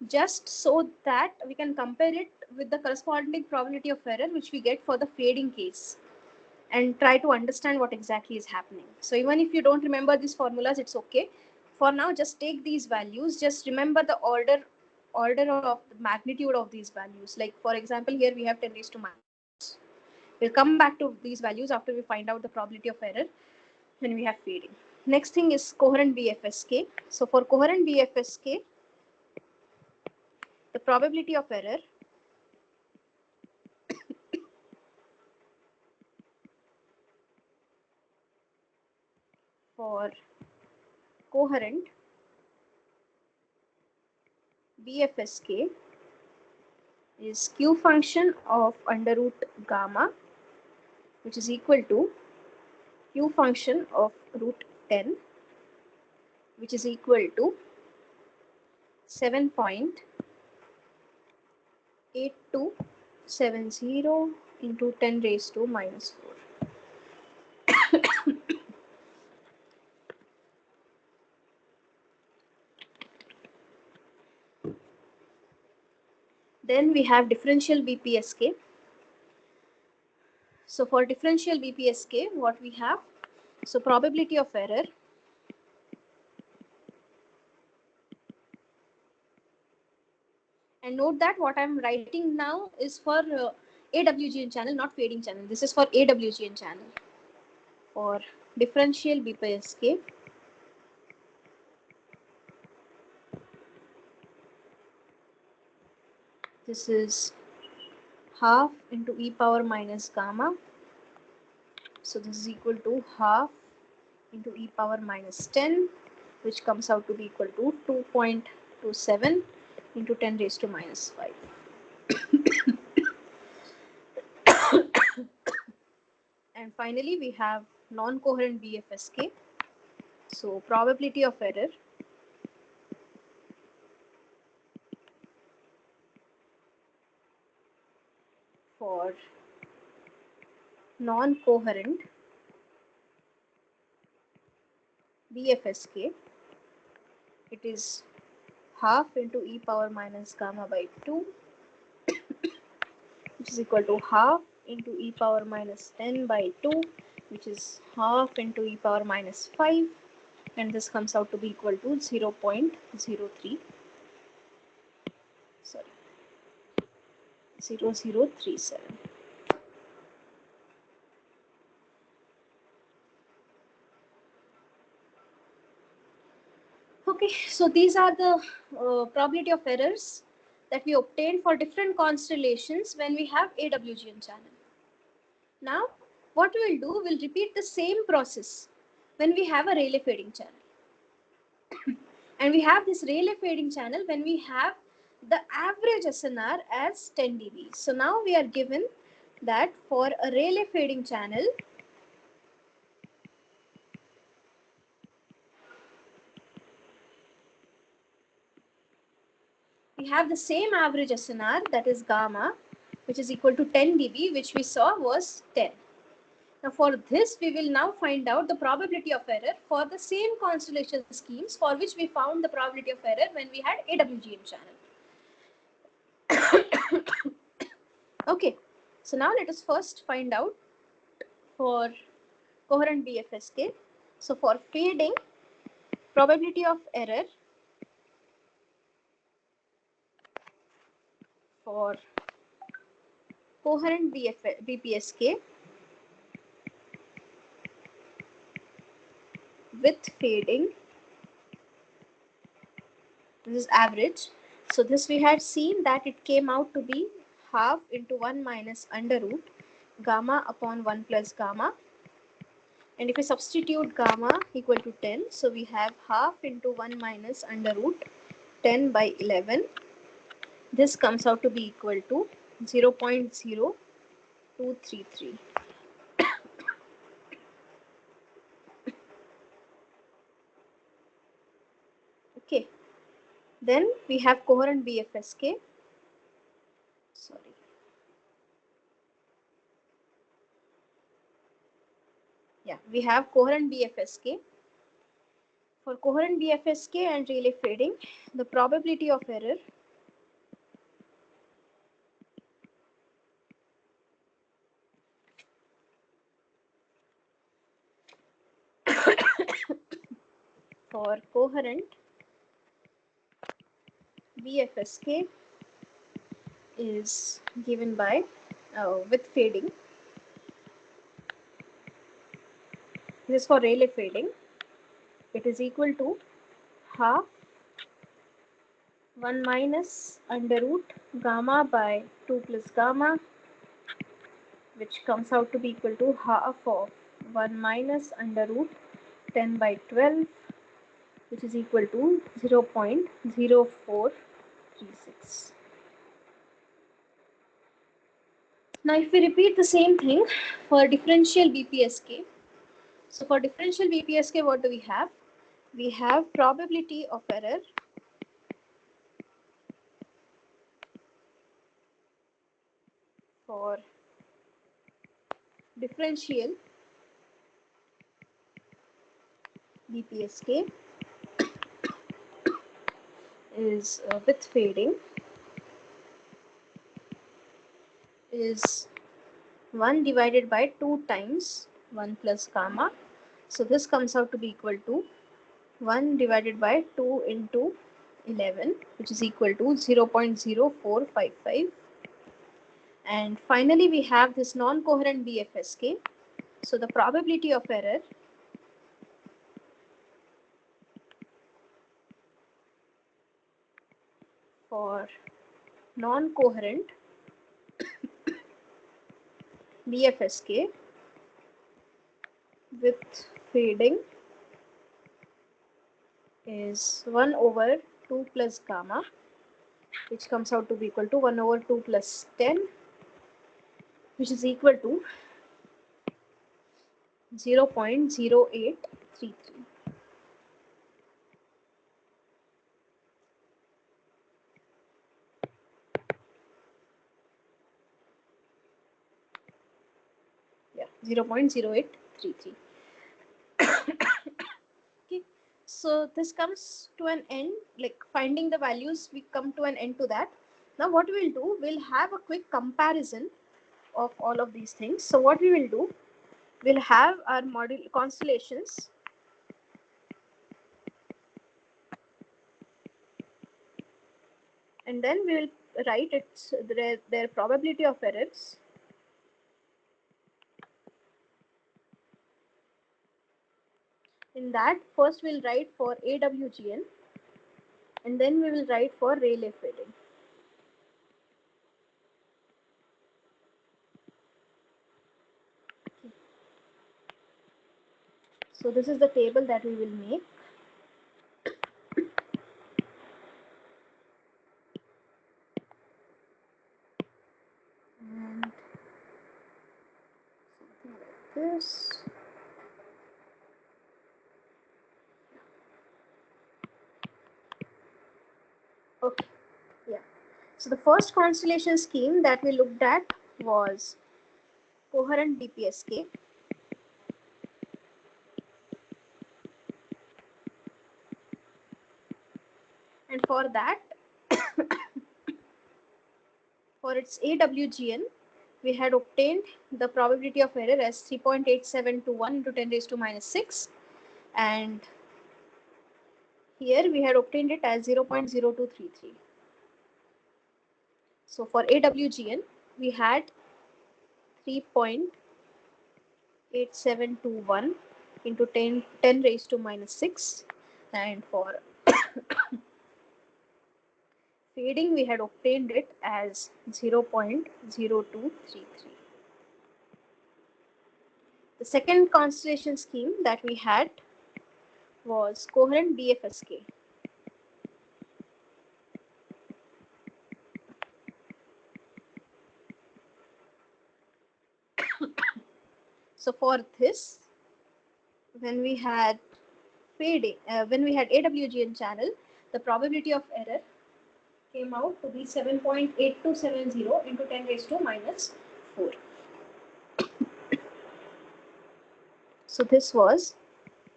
S1: just so that we can compare it with the corresponding probability of error which we get for the fading case, and try to understand what exactly is happening. So even if you don't remember these formulas, it's okay. For now, just take these values. Just remember the order of the magnitude of these values. Like for example, here we have 10 raised to minus. We'll come back to these values after we find out the probability of error when we have fading. Next thing is coherent BFSK. So for coherent BFSK, the probability of error for coherent BFSK is Q function of under root gamma, which is equal to Q function of root 10, which is equal to 7.8270 into 10 raised to minus 4. Then we have differential BPSK. So for differential BPSK, what we have, so probability of error and note that what I'm writing now is for AWGN channel, not fading channel. This is for AWGN channel. For differential BPSK, this is half into e power minus gamma. So this is equal to half into e power minus 10, which comes out to be equal to 2.27 into 10 raised to minus 5. And finally, we have non-coherent BFSK. So probability of error for non-coherent BFSK, it is half into e power minus gamma by 2, which is equal to half into e power minus 10 by 2, which is half into e power minus 5, and this comes out to be equal to 0.03, sorry, 0037. Okay, so these are the probability of errors that we obtain for different constellations when we have AWGN channel. Now, what we will do, we'll repeat the same process when we have a Rayleigh fading channel. And we have this Rayleigh fading channel when we have the average SNR as 10 dB. So now we are given that for a Rayleigh fading channel, we have the same average SNR, that is gamma, which is equal to 10 dB, which we saw was 10. Now for this, we will now find out the probability of error for the same constellation schemes for which we found the probability of error when we had AWGM channel. Okay, so now let us first find out for coherent BFSK. So for fading, probability of error for coherent BPSK with fading, this is average. So this we had seen that it came out to be half into 1 minus under root gamma upon 1 plus gamma. And if we substitute gamma equal to 10, so we have half into 1 minus under root 10 by 11. This comes out to be equal to 0.0233. Okay, then we have coherent BFSK. Sorry. Yeah, we have coherent BFSK. For coherent BFSK and Rayleigh fading, the probability of error for coherent BFSK is given by with fading. This is for Rayleigh fading. It is equal to half 1 minus under root gamma by 2 plus gamma, which comes out to be equal to half of 1 minus under root 10 by 12, which is equal to 0.0436. Now if we repeat the same thing for differential BPSK, so for differential BPSK, what do we have? We have probability of error for differential BPSK is with fading is 1 divided by 2 times 1 plus gamma. So this comes out to be equal to 1 divided by 2 into 11, which is equal to 0.0455. And finally, we have this non-coherent BFSK. So the probability of error for non-coherent BFSK with fading is 1 over 2 plus gamma, which comes out to be equal to 1 over 2 plus 10, which is equal to 0.0833. Yeah. 0.0833. Okay, so this comes to an end, like finding the values, we come to an end to that. Now what we'll do, we'll have a quick comparison of all of these things. So what we will do, we'll have our module constellations, and then we will write its their probability of errors. In that, first we'll write for AWGN, and then we will write for Rayleigh fading. So this is the table that we will make. And something like this. Okay, yeah. So the first constellation scheme that we looked at was coherent BPSK. And for that, for its AWGN, we had obtained the probability of error as 3.8721 into 10 raised to minus 6. And here we had obtained it as 0.0233. So for AWGN, we had 3.8721 into 10 raised to minus 6. And for fading, we had obtained it as 0.0233. The second constellation scheme that we had was coherent BFSK. So for this, when we had fading, when we had AWGN channel, the probability of error came out to be 7.8270 into 10 raised to minus 4. So this was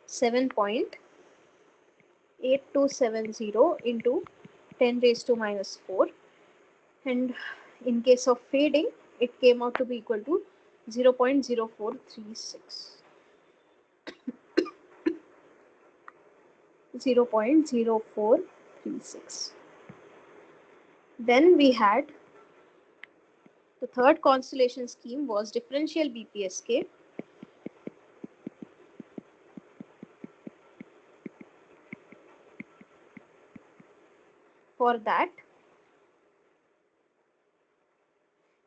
S1: 7.8270 into 10 raised to minus 4. And in case of fading, it came out to be equal to 0.0436. 0.0436. Then we had the third constellation scheme was differential BPSK. For that,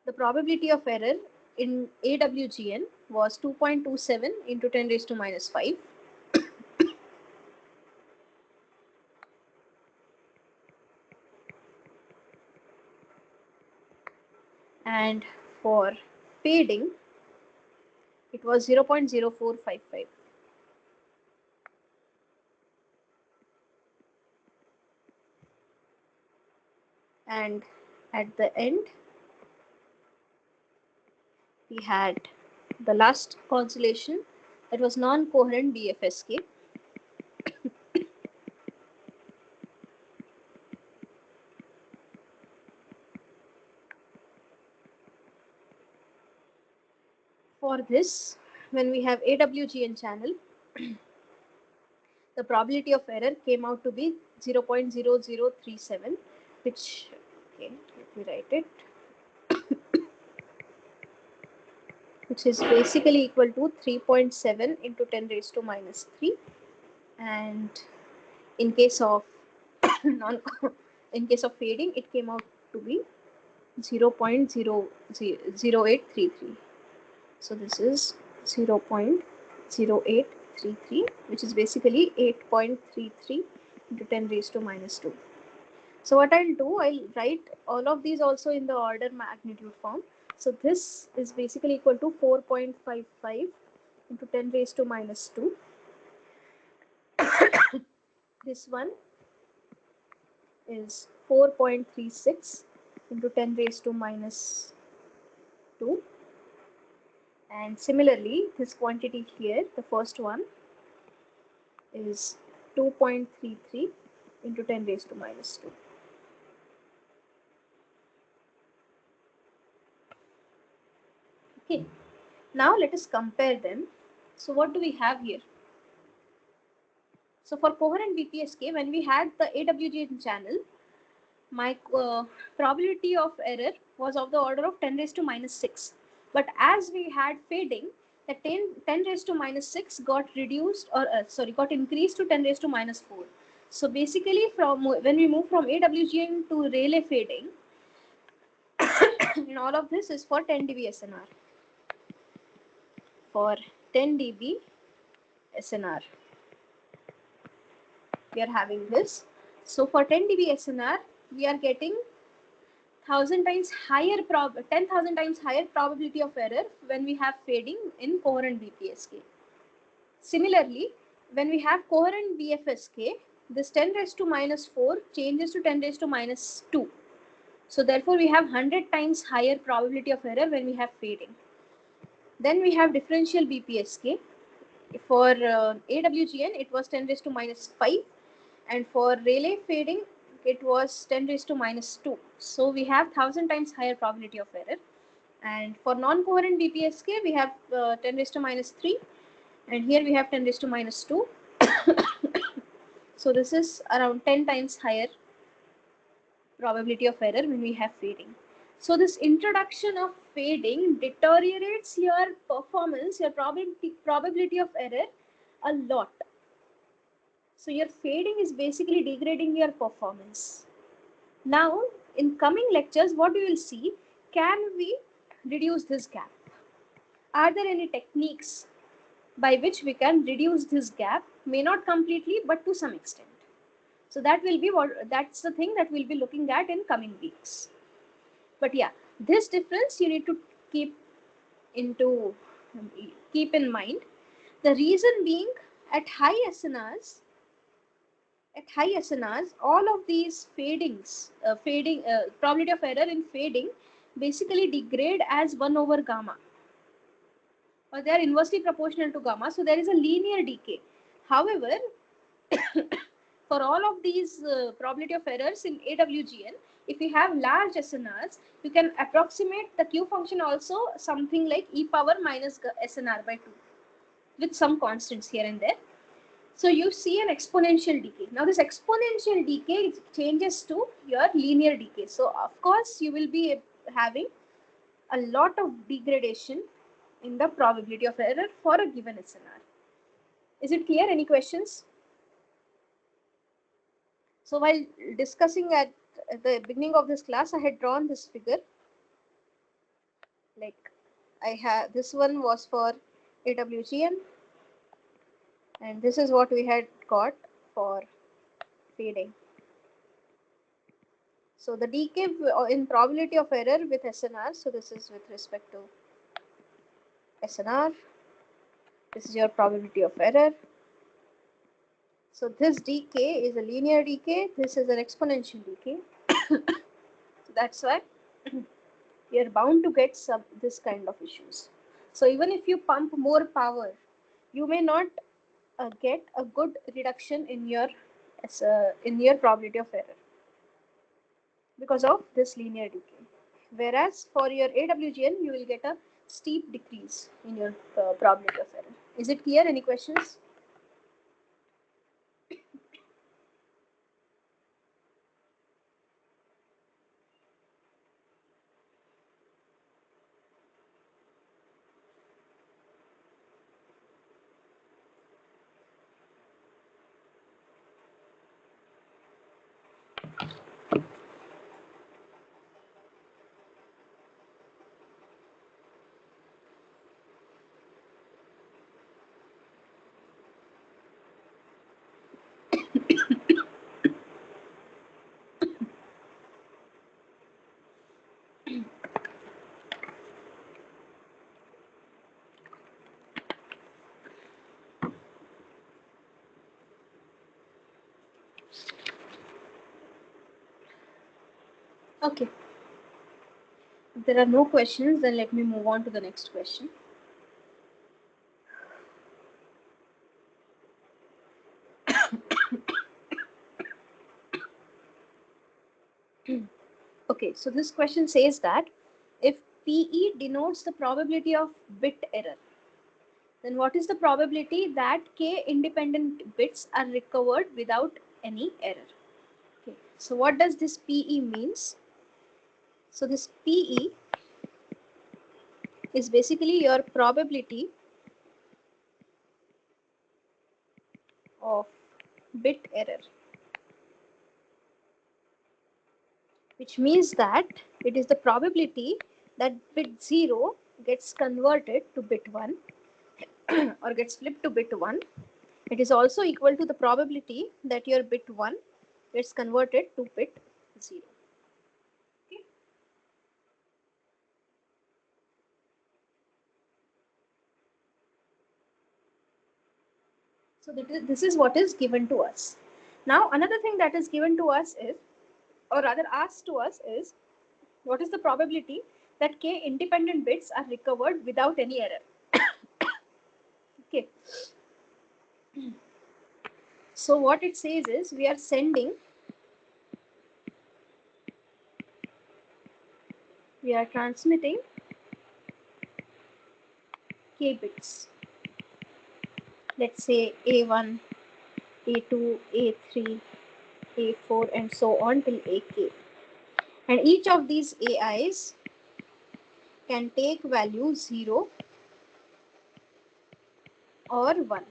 S1: the probability of error in AWGN was 2.27 into 10 raised to minus 5. And for fading, it was 0.0455. And at the end, we had the last constellation, that was non-coherent BFSK. For this, when we have AWGN channel, the probability of error came out to be 0.0037, which, okay, let me write it, which is basically equal to 3.7 into 10 raised to minus 3. And in case of in case of fading, it came out to be 0.0833. So this is 0.0833, which is basically 8.33 into 10 raised to minus 2. So what I'll do, I'll write all of these also in the order magnitude form. So this is basically equal to 4.55 into 10 raised to minus 2. This one is 4.36 into 10 raised to minus 2. And similarly, this quantity here, the first one, is 2.33 into 10 raised to minus 2. Okay, now let us compare them. So what do we have here? So for coherent BPSK, when we had the AWGN channel, my probability of error was of the order of 10 raised to minus 6. But as we had fading, the 10 raised to minus 6 got reduced, or got increased to 10 raised to minus 4. So basically, from when we move from AWGN to relay fading, and all of this is for 10 dB SNR. For 10 dB SNR, we are having this. So for 10 dB SNR, we are getting 1000 times higher 10,000 times higher probability of error when we have fading in coherent BPSK. Similarly, when we have coherent BFSK, this 10 raised to minus 4 changes to 10 raised to minus 2. So therefore, we have 100 times higher probability of error when we have fading. Then we have differential BPSK. For AWGN, it was 10 raised to minus 5. And for relay fading, it was 10 raised to minus 2. So we have 1000 times higher probability of error. And for non-coherent BPSK, we have 10 raised to minus 3. And here we have 10 raised to minus 2. So this is around 10 times higher probability of error when we have fading. So this introduction of fading deteriorates your performance, your probability of error a lot. So your fading is basically degrading your performance. Now, in coming lectures, what we will see, can we reduce this gap? Are there any techniques by which we can reduce this gap? May not completely, but to some extent. So that's the thing that we'll be looking at in coming weeks. But yeah, this difference you need to keep in mind. The reason being, at high SNRs, all of these probability of error in fading basically degrade as 1 over gamma, or they are inversely proportional to gamma. So there is a linear decay. However, for all of these probability of errors in AWGN, if you have large SNRs, you can approximate the Q function also something like e power minus SNR by 2 with some constants here and there. So you see an exponential decay. Now this exponential decay changes to your linear decay. So of course you will be having a lot of degradation in the probability of error for a given SNR. Is it clear? Any questions? So while discussing at the beginning of this class, I had drawn this figure. Like this one was for AWGN, and this is what we had got for fading. So the decay in probability of error with SNR, so this is with respect to SNR, this is your probability of error. So this decay is a linear decay, this is an exponential decay. So that's why you're bound to get this kind of issues. So even if you pump more power, you may not get a good reduction in your probability of error because of this linear decay. Whereas for your AWGN, you will get a steep decrease in your probability of error. Is it clear? Any questions? Okay. If there are no questions, then let me move on to the next question. Okay, so this question says that if PE denotes the probability of bit error, then what is the probability that k independent bits are recovered without any error? Okay, so what does this PE means? So this PE is basically your probability of bit error, which means that it is the probability that bit 0 gets converted to bit 1 or gets flipped to bit 1. It is also equal to the probability that your bit 1 gets converted to bit 0. Okay. So this is what is given to us. Now another thing that is given to us is, or rather asked to us is, what is the probability that k independent bits are recovered without any error? Okay. So what it says is we are transmitting k bits. Let's say A1, A2, A3, A4 and so on till AK. And each of these AIs can take value 0 or 1.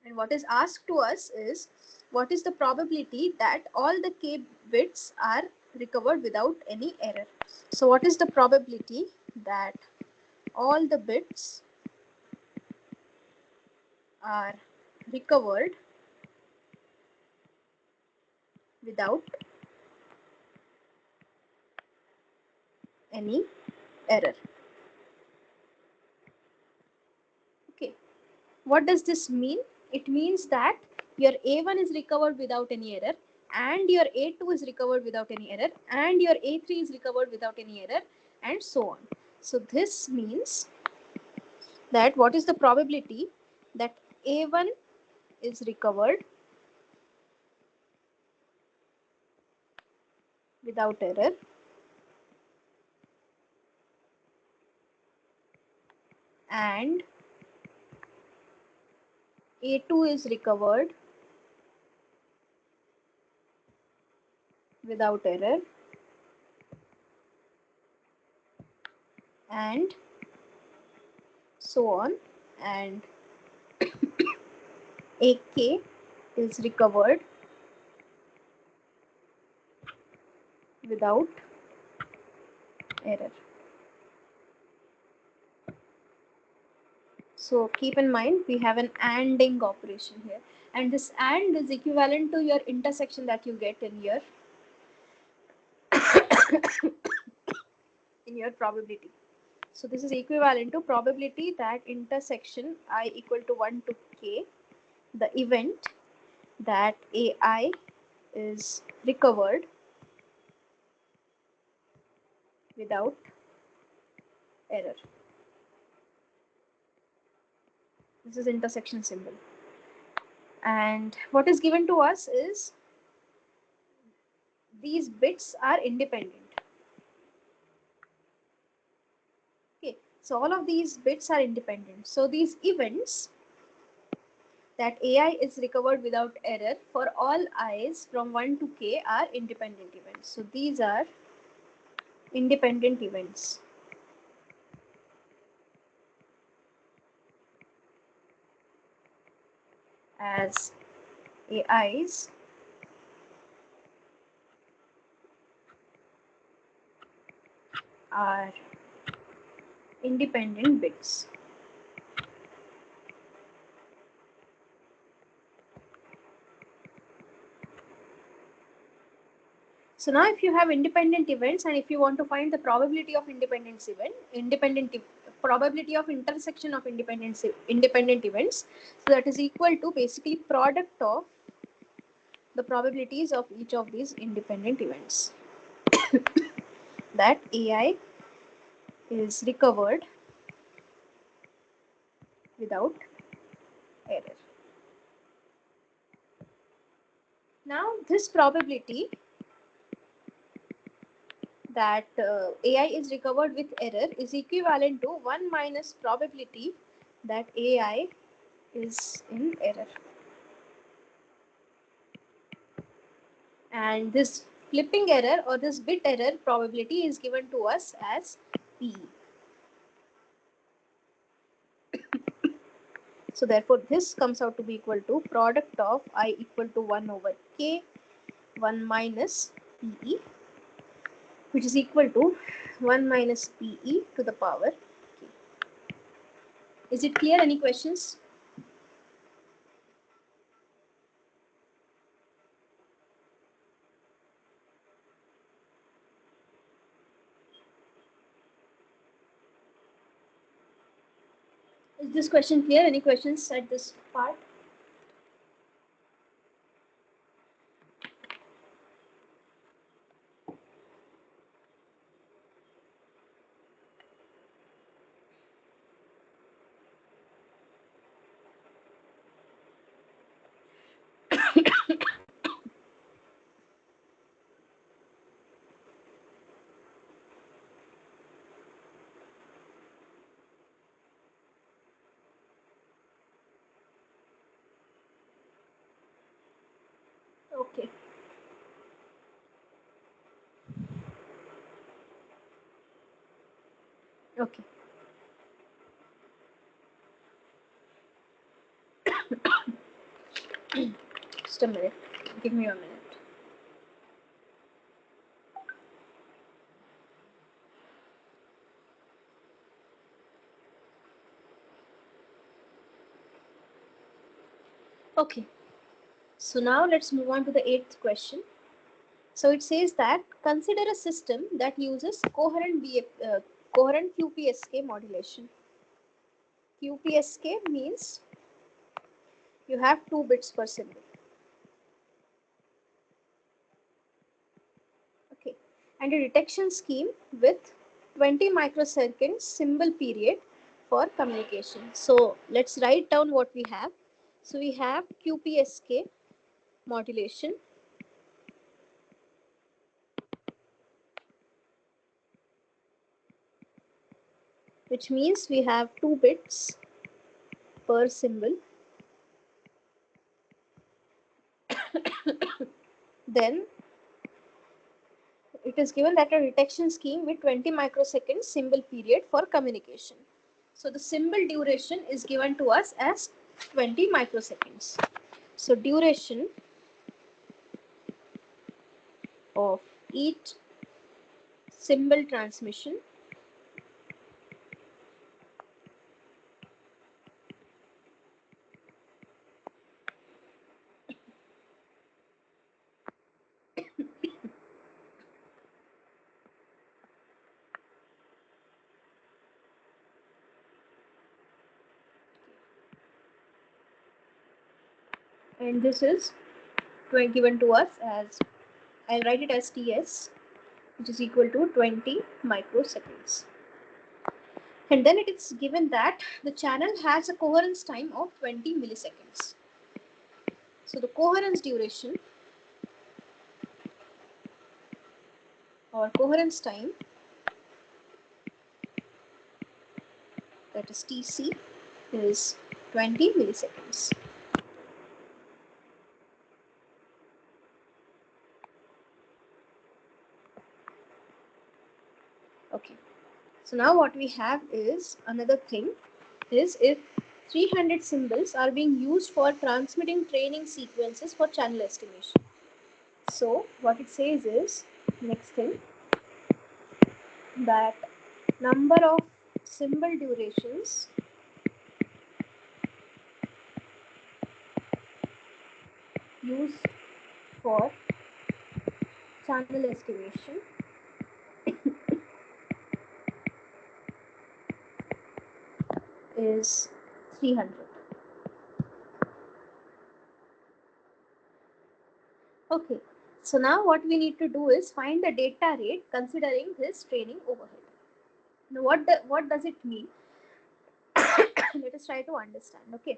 S1: And what is asked to us is, what is the probability that all the k bits are recovered without any error? So what is the probability that all the bits are recovered without any error? Okay. What does this mean? It means that your A1 is recovered without any error, and your A2 is recovered without any error, and your A3 is recovered without any error, and so on. So this means that what is the probability that A1 is recovered without error, and A2 is recovered without error, and so on, and AK is recovered without error. So keep in mind we have an ANDing operation here, and this AND is equivalent to your intersection that you get in your probability. So this is equivalent to probability that intersection I equal to 1 to k, the event that AI is recovered without error. This is intersection symbol. And what is given to us is these bits are independent. Okay, so all of these bits are independent. So these events that AI is recovered without error for all i's from 1 to k are independent events. So these are independent events. As AIs are independent bits. So now if you have independent events and if you want to find the probability of probability of intersection of independent events, so that is equal to basically product of the probabilities of each of these independent events that AI is recovered without error. Now this probability that AI is recovered with error is equivalent to 1 minus probability that AI is in error. And this flipping error or this bit error probability is given to us as P. So therefore this comes out to be equal to product of I equal to 1 over K 1 minus PE, which is equal to 1 minus PE to the power K. Is it clear? Any questions? Is this question clear? Any questions at this part? Okay. Okay. Just a minute. Give me a minute. Okay. So now let's move on to the 8th question. So it says that consider a system that uses coherent QPSK modulation. QPSK means you have 2 bits per symbol. Okay. And a detection scheme with 20 microsecond symbol period for communication. So let's write down what we have. So we have QPSK modulation, which means we have 2 bits per symbol. Then it is given that a detection scheme with 20 microsecond symbol period for communication. So the symbol duration is given to us as 20 microseconds. So duration of each symbol transmission and this is given to us as, I'll write it as TS, which is equal to 20 microseconds. And then it is given that the channel has a coherence time of 20 milliseconds. So the coherence duration or coherence time, that is TC, is 20 milliseconds. Okay. So now what we have is another thing is if 300 symbols are being used for transmitting training sequences for channel estimation. So what it says is, next thing, that number of symbol durations used for channel estimation is 300. Okay, so now what we need to do is find the data rate considering this training overhead. Now what does it mean? Let us try to understand. Okay,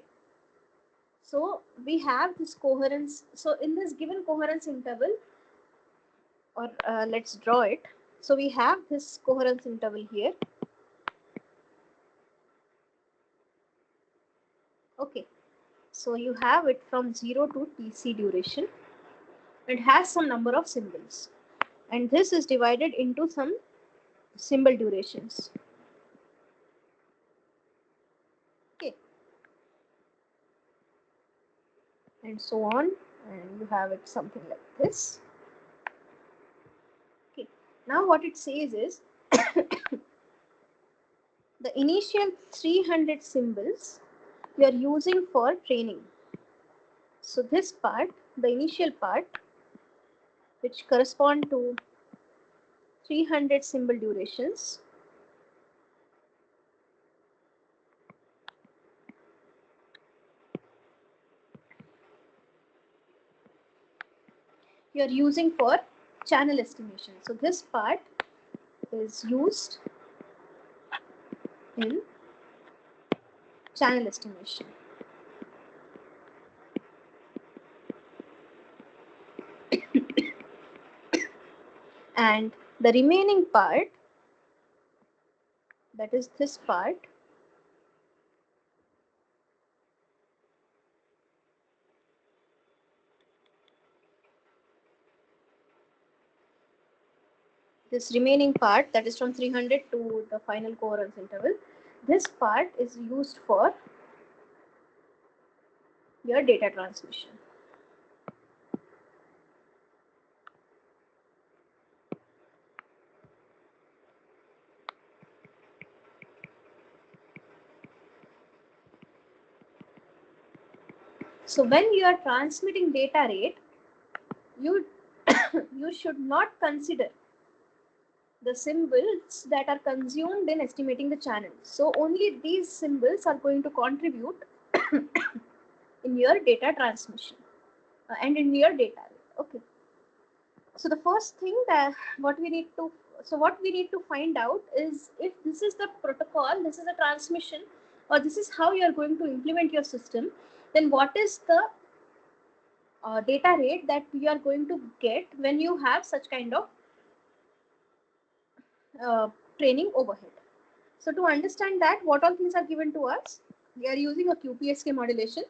S1: So we have this coherence. So in this given coherence interval, or let's draw it. So we have this coherence interval here. Okay. So you have it from 0 to Tc duration. It has some number of symbols. And this is divided into some symbol durations. Okay. And so on. And you have it something like this. Okay. Now what it says is the initial 300 symbols we are using for training. So this part, the initial part, which correspond to 300 symbol durations, you are using for channel estimation. So this part is used in channel estimation. And the remaining part, that is this part, this remaining part, that is from 300 to the final coherence interval, this part is used for your data transmission. So when you are transmitting data rate, you you should not consider the symbols that are consumed in estimating the channel. So only these symbols are going to contribute in your data transmission and in your data rate. Okay. So the first thing that what we need to find out is if this is the protocol, this is a transmission, or this is how you are going to implement your system, then what is the data rate that you are going to get when you have such kind of uh, training overhead. So to understand that, what all things are given to us, we are using a QPSK modulation.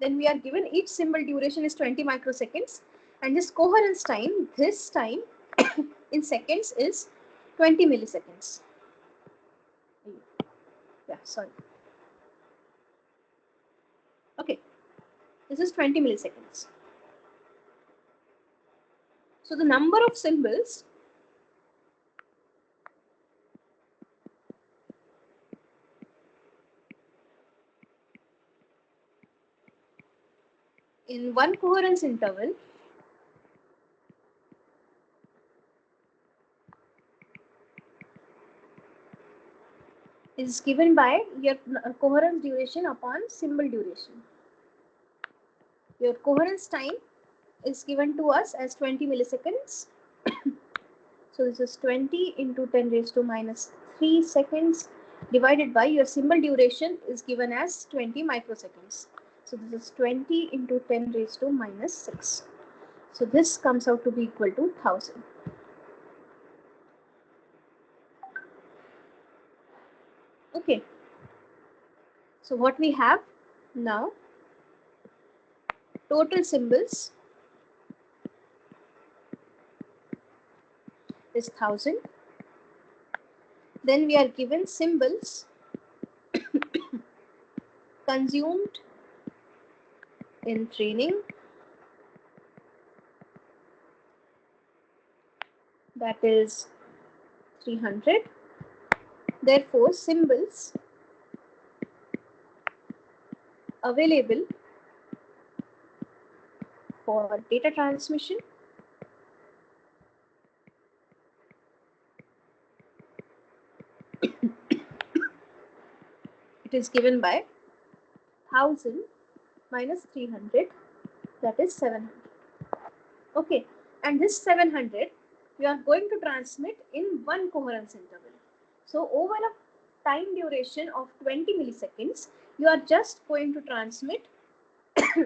S1: Then we are given each symbol duration is 20 microseconds, and this coherence time, this time in seconds is 20 milliseconds. Yeah, sorry. Okay, this is 20 milliseconds. So the number of symbols in one coherence interval is given by your coherence duration upon symbol duration. Your coherence time is given to us as 20 milliseconds. So this is 20 into 10 raised to minus 3 seconds divided by your symbol duration is given as 20 microseconds. So this is 20 into 10 raised to minus 6. So this comes out to be equal to 1000. Okay. So what we have now, total symbols is 1000. Then we are given symbols consumed in training, that is 300. Therefore, symbols available for data transmission it is given by 1000 minus 300, that is 700. Okay, and this 700 you are going to transmit in one coherence interval. So over a time duration of 20 milliseconds, you are just going to transmit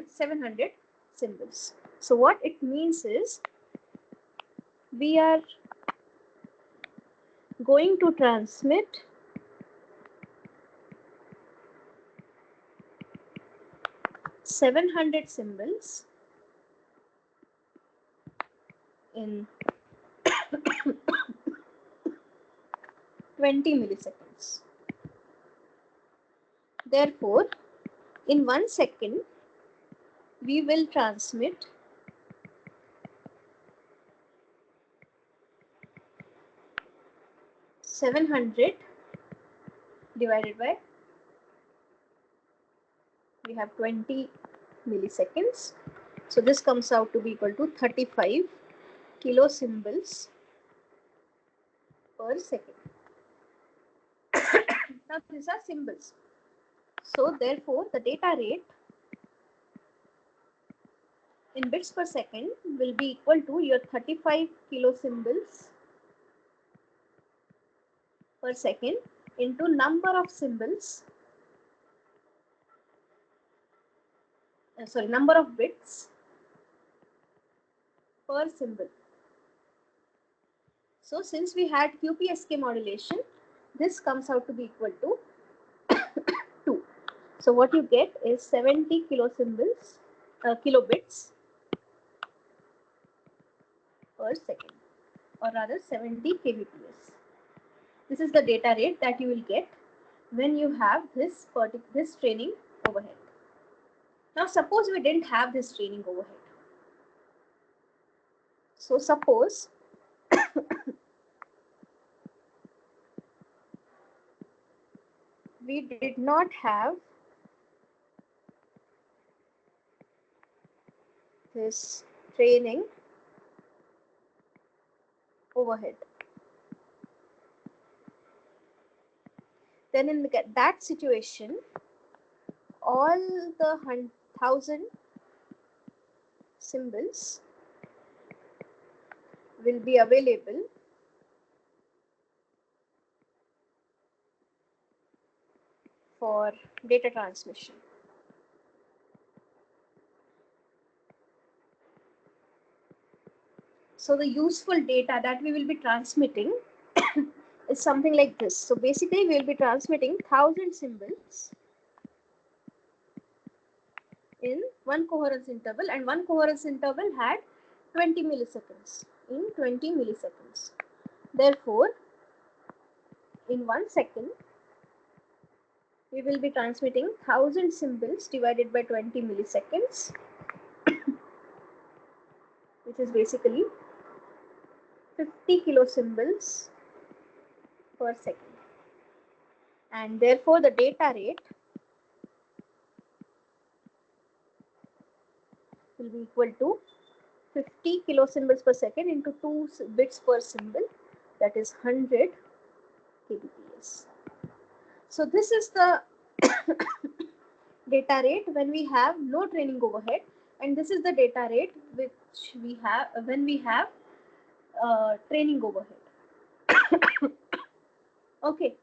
S1: 700 symbols. So what it means is we are going to transmit 700 symbols in 20 milliseconds. Therefore, in 1 second, we will transmit 700 divided by, we have 20 milliseconds. So this comes out to be equal to 35 kilosymbols per second. Now these are symbols. So therefore the data rate in bits per second will be equal to your 35 kilosymbols per second into number of symbols, number of bits per symbol. So since we had QPSK modulation, this comes out to be equal to 2. So what you get is 70 kilosymbols, kilobits per second, or rather 70 kbps. This is the data rate that you will get when you have this training overhead. Now suppose we didn't have this training overhead. So suppose we did not have this training overhead. Then in that situation, all the 1,000 symbols will be available for data transmission. So the useful data that we will be transmitting is something like this. So basically we will be transmitting 1,000 symbols in one coherence interval, and one coherence interval had 20 milliseconds, in 20 milliseconds. Therefore, in 1 second, we will be transmitting 1,000 symbols divided by 20 milliseconds, which is basically 50 kilosymbols per second. And therefore, the data rate will be equal to 50 kilosymbols per second into 2 bits per symbol, that is 100 kbps. So this is the data rate when we have no training overhead, and this is the data rate which we have when we have training overhead. Okay,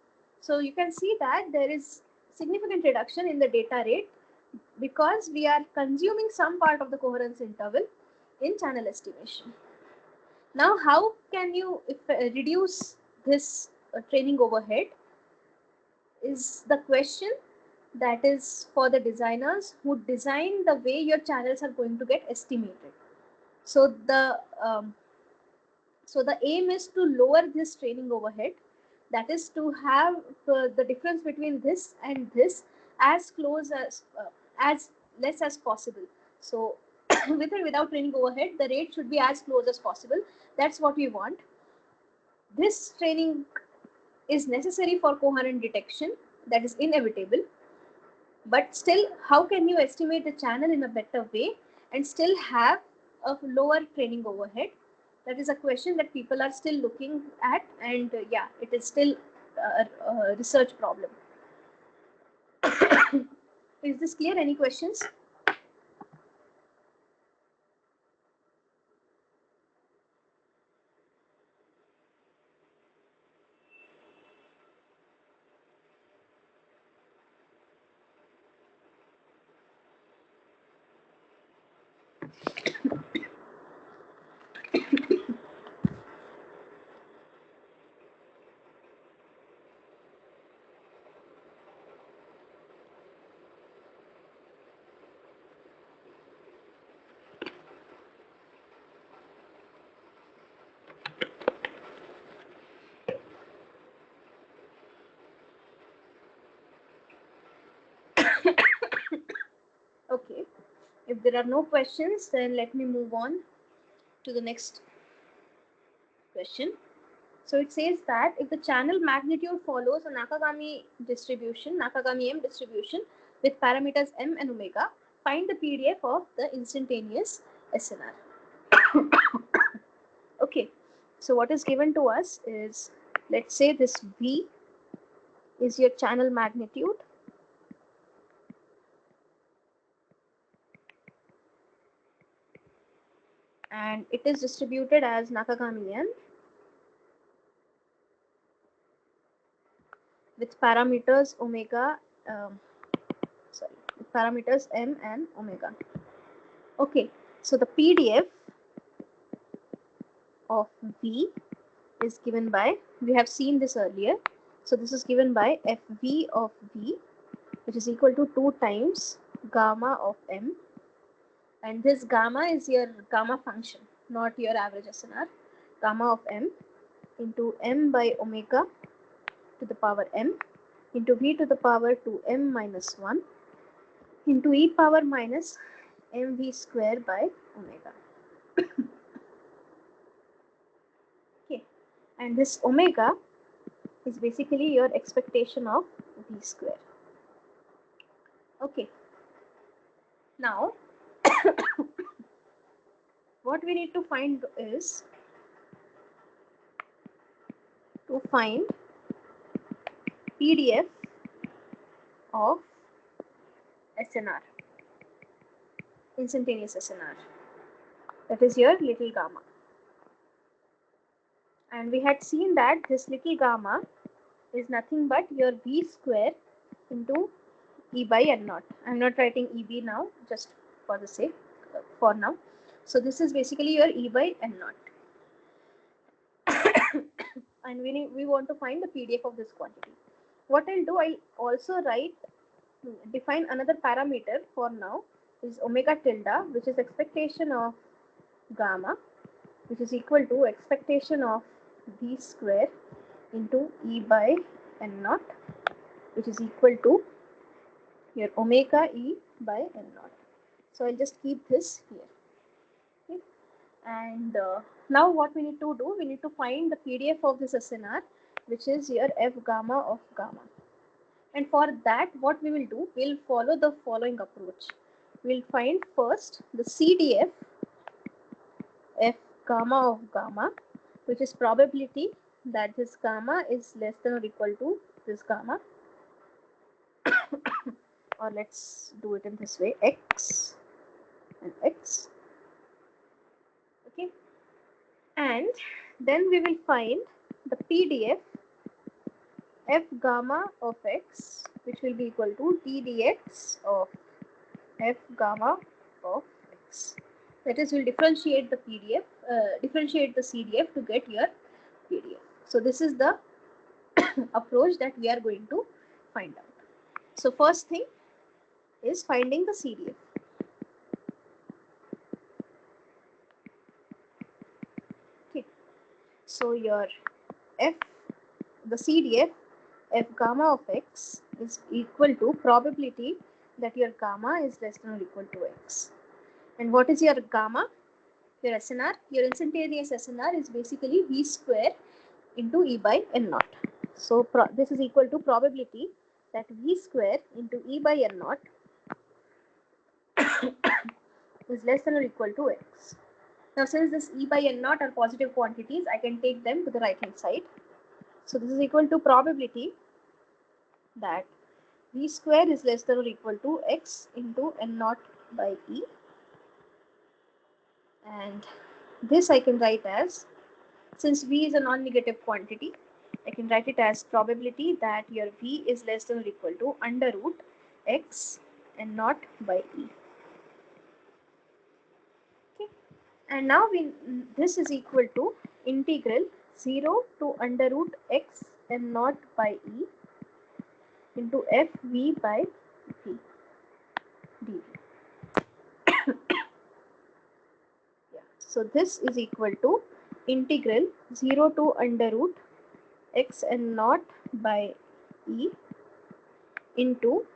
S1: so you can see that there is significant reduction in the data rate because we are consuming some part of the coherence interval in channel estimation. Now, how can you reduce this training overhead is the question that is for the designers who design the way your channels are going to get estimated. So the aim is to lower this training overhead, that is to have the difference between this and this as close as less as possible. So with or without training overhead, the rate should be as close as possible. That's what we want. This training is necessary for coherent detection, that is inevitable. But still, how can you estimate the channel in a better way and still have a lower training overhead? That is a question that people are still looking at, and yeah, it is still a research problem. Is this clear? Any questions? there are no questions, then let me move on to the next question. So it says that if the channel magnitude follows a Nakagami distribution, Nakagami M distribution with parameters m and omega, find the PDF of the instantaneous SNR. Okay, so what is given to us is, let's say this V is your channel magnitude, and it is distributed as Nakagami M with parameters omega, with parameters m and omega. Okay, so the PDF of V is given by, we have seen this earlier, so this is given by FV of V, which is equal to 2 times gamma of M, and this gamma is your gamma function, not your average SNR. Gamma of M into M by omega to the power M into V to the power 2M minus 1 into E power minus mv square by omega. Okay, and this omega is basically your expectation of V square. Okay, now what we need to find is to find PDF of SNR, instantaneous SNR, that is your little gamma. And we had seen that this little gamma is nothing but your V square into E by N naught. I'm not writing EB now, just for the sake, for now. So this is basically your E by N naught. And we want to find the PDF of this quantity. What I'll do, I'll also define another parameter for now, is omega tilde, which is expectation of gamma, which is equal to expectation of V square into E by N naught, which is equal to your omega E by N naught. So I'll just keep this here. Okay. And now what we need to do, we need to find the PDF of this SNR, which is your F gamma of gamma. And for that, what we will do, we'll follow the following approach. We'll find first the CDF F gamma of gamma, which is probability that this gamma is less than or equal to this gamma. Or let's do it in this way, X and X. Okay. And then we will find the PDF F gamma of X, which will be equal to TDX of F gamma of X. That is, we'll differentiate the PDF, differentiate the CDF to get your PDF. So this is the approach that we are going to find out. So first thing is finding the CDF. Okay. So your the CDF F gamma of X is equal to probability that your gamma is less than or equal to X. And what is your gamma? Your SNR, your instantaneous SNR is basically V square into E by N naught. So this is equal to probability that V square into E by N naught is less than or equal to X. Now since this E by N naught are positive quantities, I can take them to the right hand side. So this is equal to probability that V square is less than or equal to X into N naught by E. And this I can write as, since V is a non-negative quantity, I can write it as probability that your V is less than or equal to under root X N naught by E. Okay. And now this is equal to integral 0 to under root X N naught by E into FV by V dV. Yeah. So this is equal to integral 0 to under root X N naught by E into,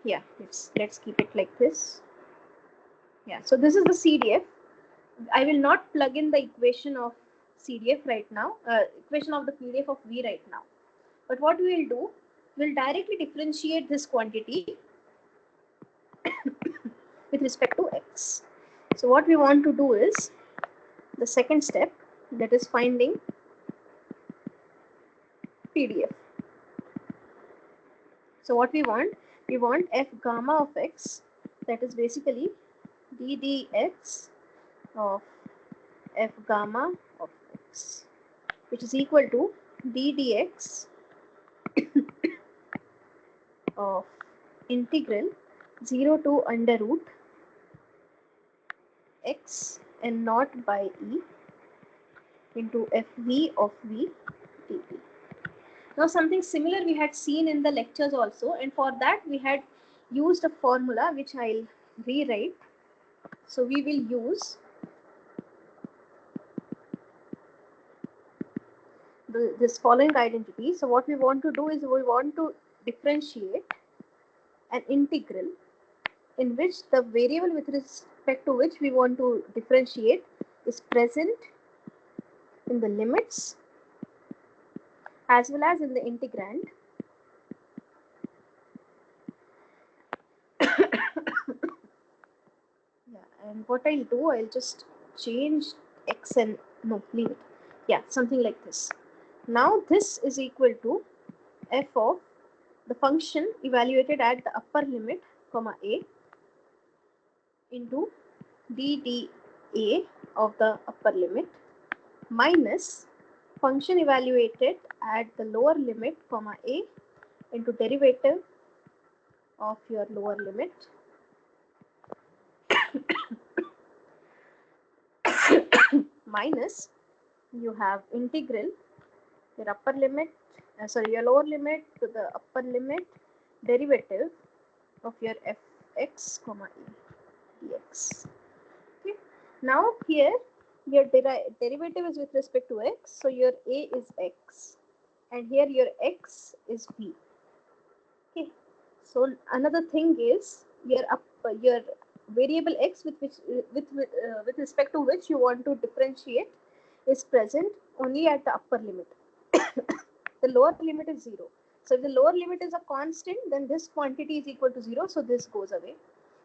S1: yeah, let's keep it like this. Yeah, so this is the CDF. I will not plug in the equation of CDF right now, equation of the PDF of V right now. But what we will do, we'll directly differentiate this quantity with respect to X. So what we want to do is the second step, that is finding PDF. So what we want F gamma of X, that is basically ddx of F gamma of X, which is equal to ddx of integral 0 to under root x and naught by e into fv of v dt. Now something similar we had seen in the lectures also, and for that we had used a formula which I'll rewrite. So we will use this following identity. So what we want to do is we want to differentiate an integral in which the variable with respect to which we want to differentiate is present in the limits as well as in the integrand. Yeah, and what I'll do, I'll just change x and no, leave it. Yeah, something like this. Now this is equal to f of the function evaluated at the upper limit comma a into dda of the upper limit minus function evaluated at the lower limit comma a into derivative of your lower limit minus you have integral your upper limit your lower limit to the upper limit derivative of your fx comma e dx. Okay. Now here your derivative is with respect to x, so your a is x and here your x is b. Okay, so another thing is your variable x with respect to which you want to differentiate is present only at the upper limit. The lower limit is 0. So if the lower limit is a constant, then this quantity is equal to 0, so this goes away.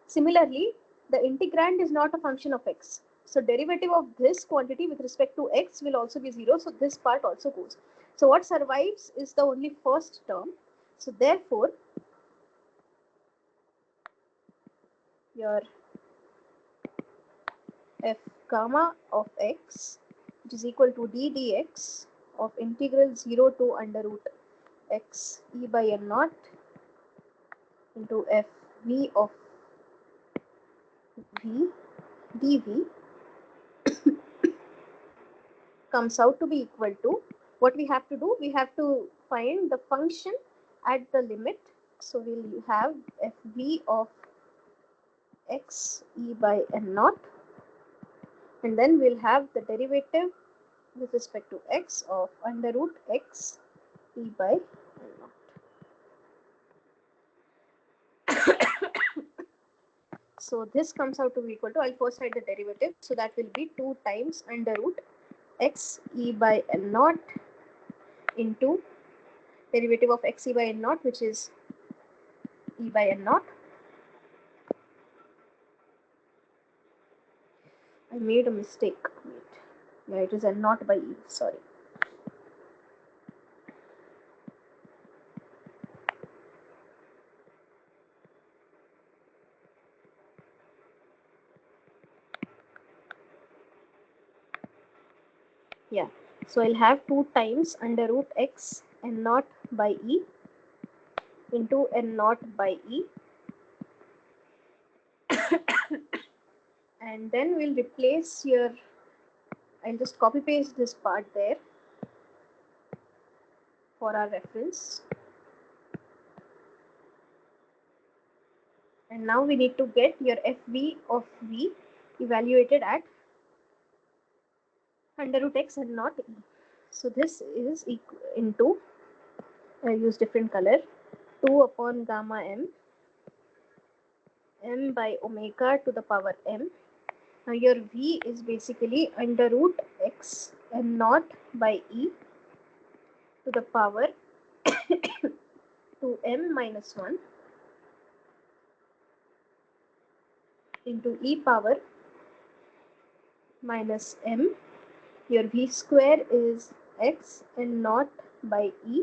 S1: Similarly, the integrand is not a function of x. So derivative of this quantity with respect to x will also be 0, so this part also goes. So what survives is the only first term. So therefore, your f gamma of x, which is equal to d dx of integral 0 to under root x e by n naught into f v of v dv comes out to be equal to, what we have to do, we have to find the function at the limit. So we'll have fv of x e by n naught, and then we'll have the derivative with respect to x of under root x e by n naught. So this comes out to be equal to, I'll first write the derivative, so that will be 2 times under root x e by n naught into derivative of x e by n naught, which is e by n naught. I made a mistake. Wait. Yeah, it is n naught by e, sorry. Yeah, so I'll have 2 times under root x n naught by e into n naught by e, and then we'll replace your, I'll just copy paste this part there for our reference. And now we need to get your fv of v evaluated at under root x and not e. So this is equal into, I use different color, 2 upon gamma m m by omega to the power m. Now your v is basically under root x and naught by e to the power 2m minus 1 into e power minus m. Your v square is x and naught by e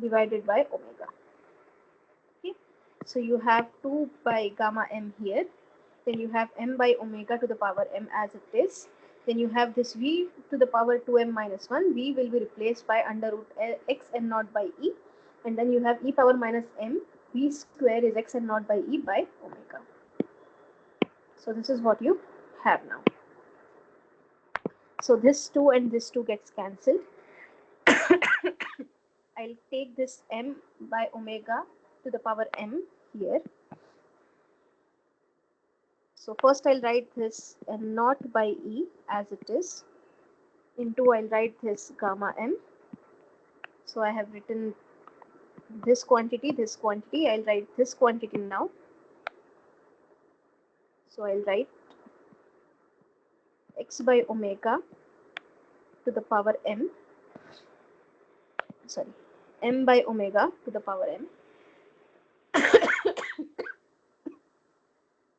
S1: divided by omega. Okay, so you have 2 by gamma m here, then you have m by omega to the power m as it is, then you have this v to the power 2m minus 1, v will be replaced by under root x and naught by e, and then you have e power minus m, v square is x and naught by e by omega. So this is what you have now. So this 2 and this 2 gets cancelled. I'll take this m by omega to the power m here. So first I'll write this n naught by e as it is, into I'll write this gamma m. So I have written this quantity, I'll write this quantity now. So I'll write x by omega to the power m, sorry, m by omega to the power m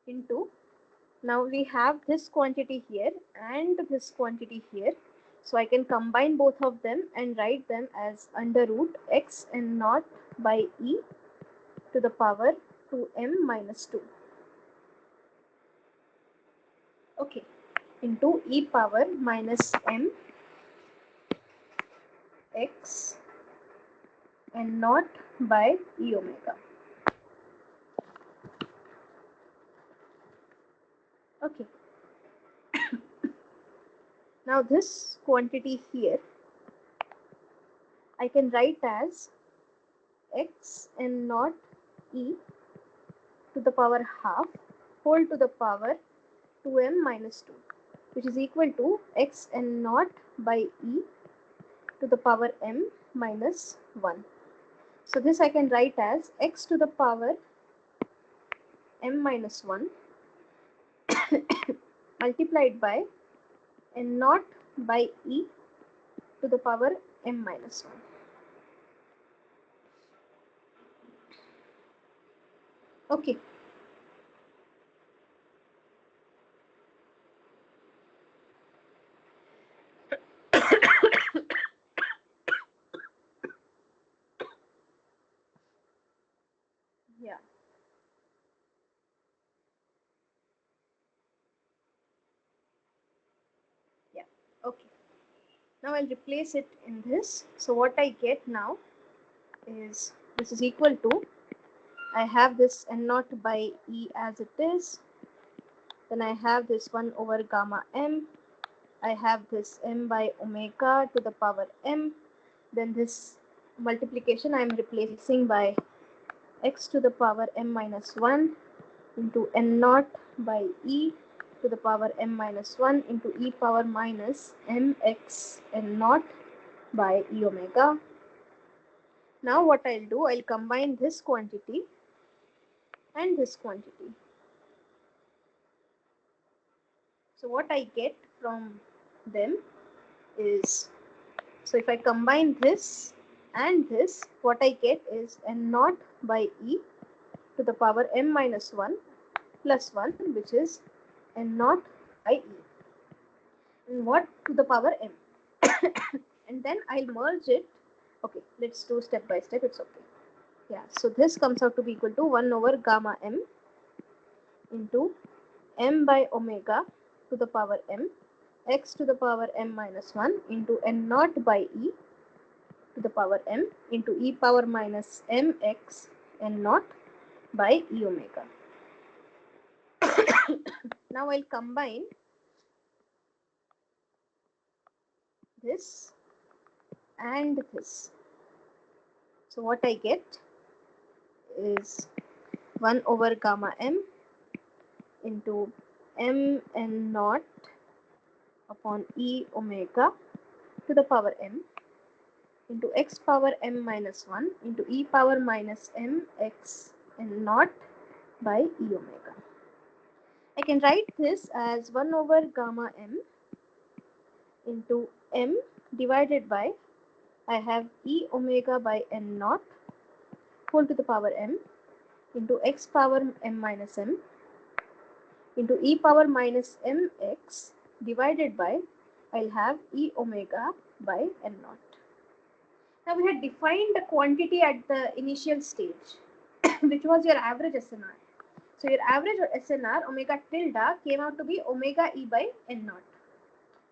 S1: into, now we have this quantity here and this quantity here, so I can combine both of them and write them as under root x and naught by e to the power 2m minus 2. Okay, into e power minus m x and naught by e omega. Okay, now this quantity here I can write as x and naught e to the power half whole to the power 2m minus 2, which is equal to x and naught by e to the power m minus 1. So this I can write as x to the power m minus 1 multiplied by n naught by e to the power m minus 1. Okay. Yeah. Yeah. Okay. Now I'll replace it in this. So what I get now is this is equal to, I have this n naught by e as it is, then I have this 1 over gamma m, I have this m by omega to the power m, then this multiplication I am replacing by x to the power m minus 1 into n naught by e to the power m minus 1 into e power minus mx n naught by e omega. Now what I'll do, I'll combine this quantity and this quantity. So what I get from them is, so if I combine this and this, what I get is n naught by e to the power m minus 1 plus 1, which is n naught by e. And what to the power m? And then I'll merge it. Okay, let's do step by step, it's okay. Yeah, so this comes out to be equal to 1 over gamma m into m by omega to the power m, x to the power m minus 1 into n naught by e to the power m into e power minus mx n naught by e omega. Now I'll combine this and this. So what I get is 1 over gamma m into m n naught upon e omega to the power m into x power m minus 1 into e power minus m x n naught by E omega. I can write this as 1 over gamma m into m divided by, I have E omega by n naught whole to the power m into x power m minus m into e power minus mx divided by, I'll have E omega by n naught. Now we had defined the quantity at the initial stage, which was your average SNR. So your average SNR omega tilde came out to be omega E by n naught.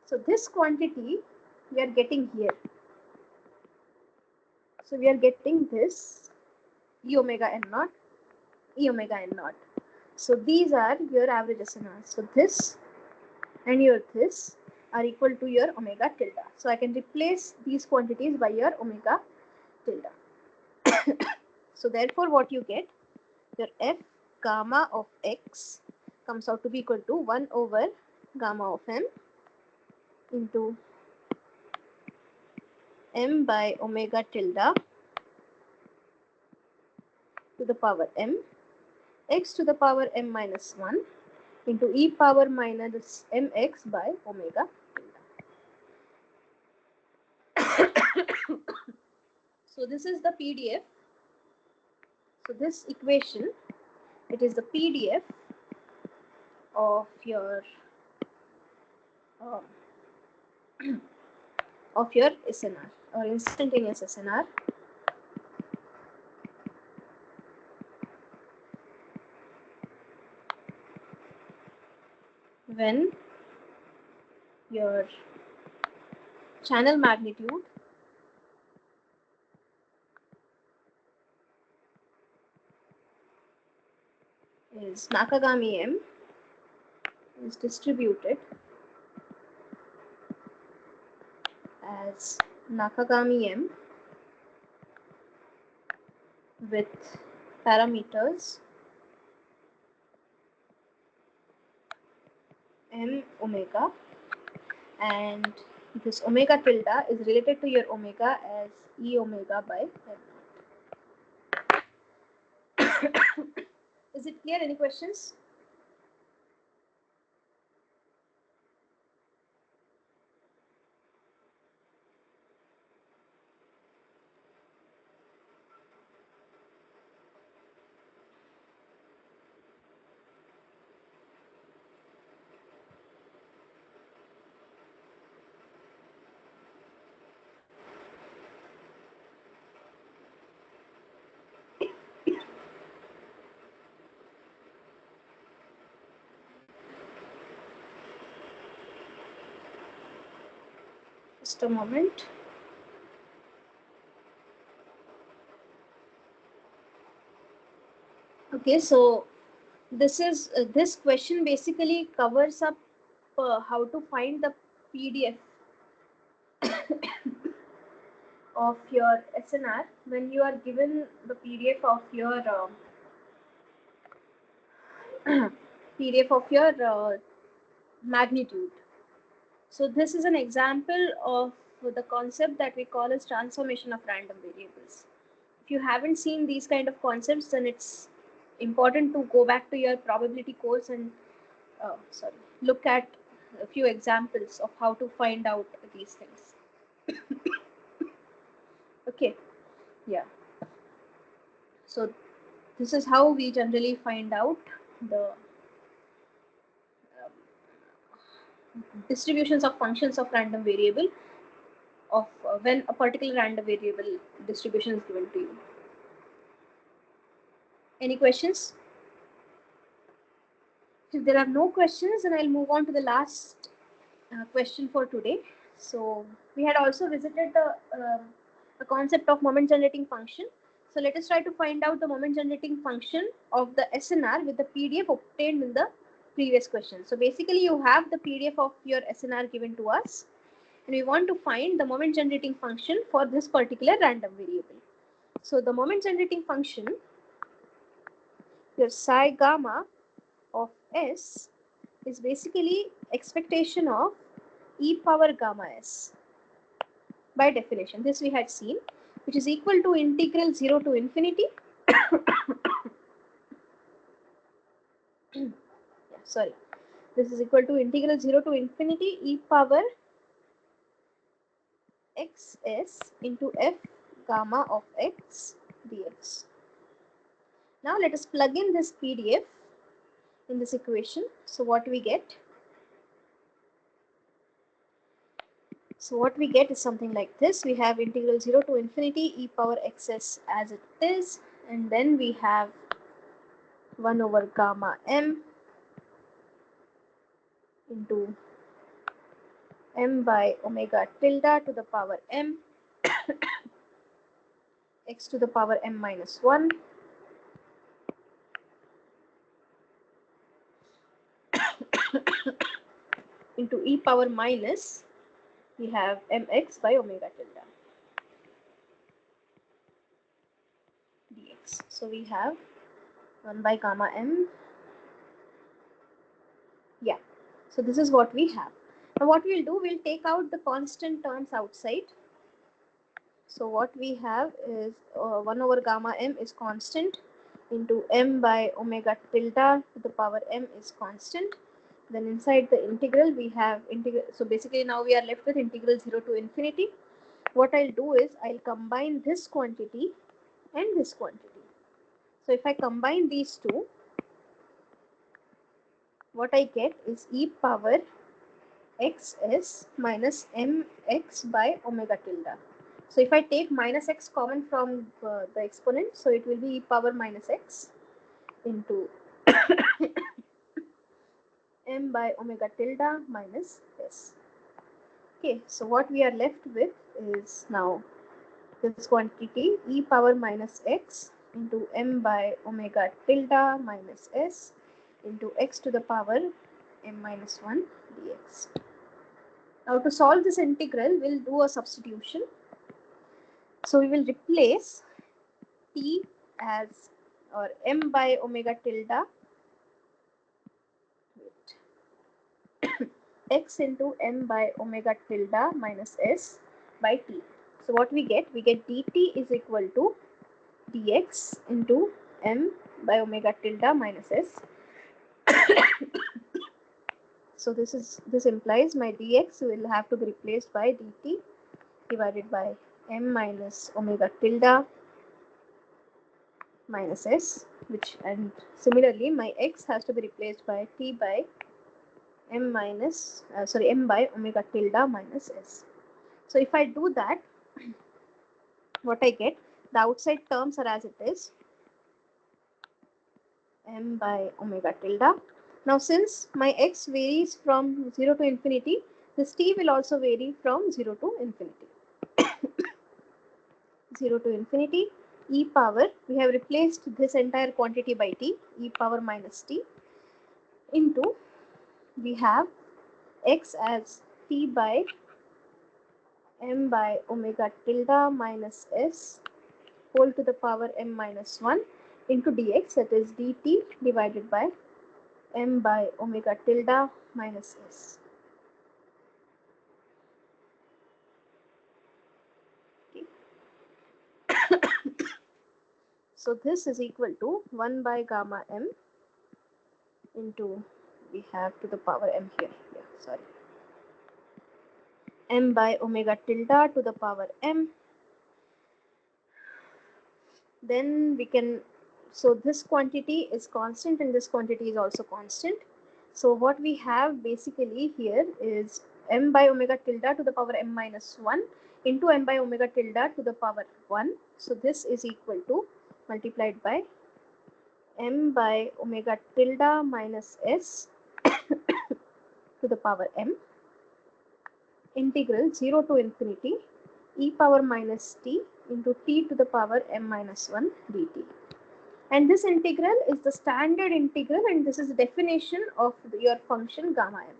S1: So this quantity we are getting here. So we are getting this E omega n naught, E omega n naught. So these are your average SNRs. So this and your this are equal to your omega tilde. So I can replace these quantities by your omega tilde. So therefore what you get, your f gamma of x comes out to be equal to 1 over gamma of m into m by omega tilde to the power m, x to the power m minus 1 into e power minus mx by omega tilde. So this is the PDF. So this equation, it is the PDF of your um, SNR or instantaneous SNR when your channel magnitude is Nakagami M is distributed as Nakagami M with parameters m omega, and this omega tilde is related to your omega as E omega by m. Is it clear? Any questions? Just a moment. Okay, so this question basically covers up how to find the PDF of your SNR when you are given the PDF of your PDF of your magnitude. So this is an example of the concept that we call as transformation of random variables. If you haven't seen these kind of concepts, then it's important to go back to your probability course and look at a few examples of how to find out these things. Okay, yeah. So this is how we generally find out the distributions of functions of random variable of when a particular random variable distribution is given to you. Any questions? If there are no questions, then I'll move on to the last question for today. So we had also visited the concept of moment generating function. So let us try to find out the moment generating function of the SNR with the PDF obtained in the previous question. So basically you have the PDF of your SNR given to us, and we want to find the moment generating function for this particular random variable. So the moment generating function, your psi gamma of S is basically expectation of e power gamma S by definition. This we had seen, which is equal to integral 0 to infinity Yeah, sorry. This is equal to integral 0 to infinity e power xs into f gamma of x dx. Now let us plug in this PDF in this equation. So what we get? So what we get is something like this. We have integral 0 to infinity e power xs as it is, and then we have 1 over gamma m into m by omega tilde to the power m x to the power m minus 1 into e power minus, we have mx by omega tilde dx. So we have 1 by gamma m. Yeah. So this is what we have. Now what we'll do, we'll take out the constant terms outside. So what we have is 1 over gamma m is constant into m by omega tilde to the power m is constant. Then inside the integral we have integral. So basically now we are left with integral 0 to infinity. What I'll do is I'll combine this quantity and this quantity. So if I combine these two, what I get is e power xs minus mx by omega tilde. So if I take minus x common from the exponent, so it will be e power minus x into m by omega tilde minus s. Okay, so what we are left with is now this quantity e power minus x into m by omega tilde minus s into x to the power m minus 1 dx. Now to solve this integral, we'll do a substitution. So we will replace t as or m by omega tilde x into m by omega tilde minus s by t. So what we get? We get dt is equal to dx into m by omega tilde minus s. So this implies my dx will have to be replaced by dt divided by m minus omega tilde minus s, which, and similarly my x has to be replaced by t by m minus m by omega tilde minus s. So if I do that, what I get, the outside terms are as it is, m by omega tilde. Now since my x varies from 0 to infinity, this t will also vary from 0 to infinity. 0 to infinity, e power, we have replaced this entire quantity by t, e power minus t, into, we have x as t by m by omega tilde minus s whole to the power m minus 1 into dx, that is dt divided by m by omega tilde minus s. Okay. So this is equal to 1 by gamma m into, we have to the power m here, yeah, sorry, m by omega tilde to the power m. Then we can, so this quantity is constant and this quantity is also constant. So what we have basically here is m by omega tilde to the power m minus 1 into m by omega tilde to the power 1. So this is equal to, multiplied by m by omega tilde minus s to the power m integral 0 to infinity e power minus t into t to the power m minus 1 dt. And this integral is the standard integral, and this is the definition of your function gamma m.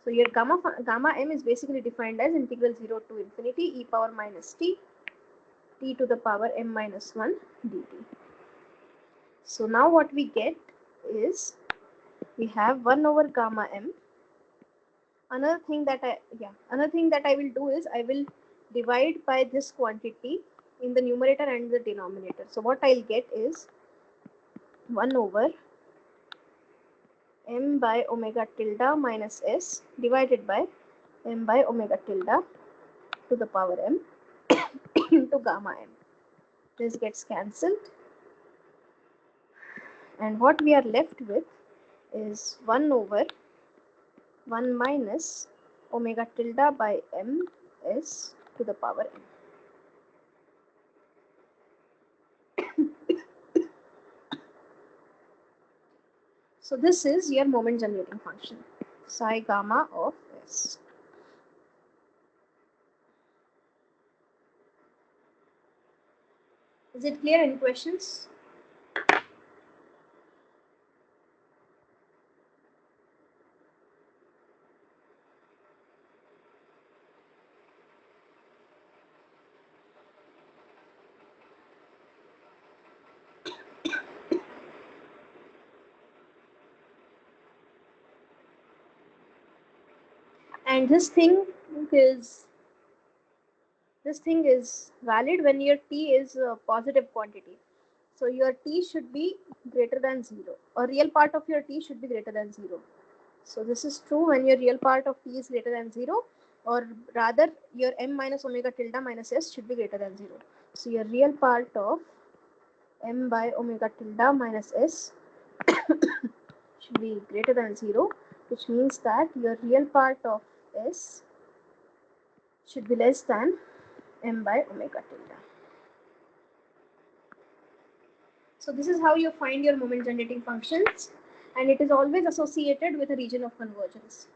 S1: So your gamma m is basically defined as integral 0 to infinity e power minus t to the power m minus 1 dt. So now what we get is, we have 1 over gamma m. Another thing that I will do is I will divide by this quantity in the numerator and the denominator. So what I'll get is 1 over m by omega tilde minus s divided by m by omega tilde to the power m into gamma m. This gets cancelled, and what we are left with is 1 over 1 minus omega tilde by m s to the power m. So this is your moment generating function, psi gamma of s. Is it clear? Any questions? And this thing is valid when your t is a positive quantity. So your t should be greater than 0, or real part of your t should be greater than 0. So this is true when your real part of t is greater than 0, or rather your m minus omega tilde minus s should be greater than 0. So your real part of m by omega tilde minus s should be greater than 0, which means that your real part of s should be less than m by omega tilde. So this is how you find your moment generating functions, and it is always associated with a region of convergence.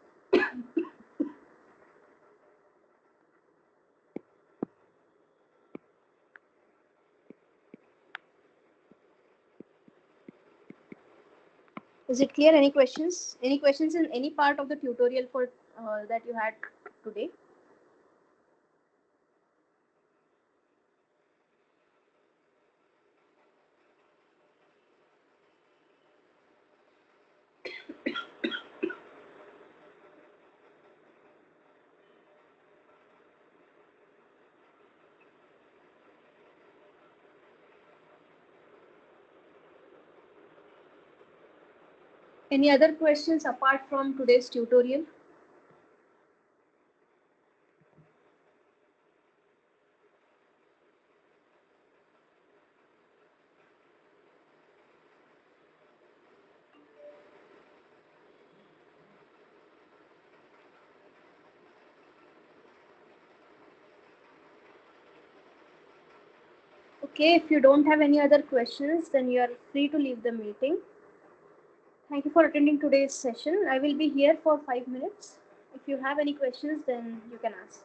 S1: Is it clear? Any questions? Any questions in any part of the tutorial for that you had today? Any other questions apart from today's tutorial? Okay, if you don't have any other questions, then you are free to leave the meeting. Thank you for attending today's session. I will be here for 5 minutes. If you have any questions, then you can ask.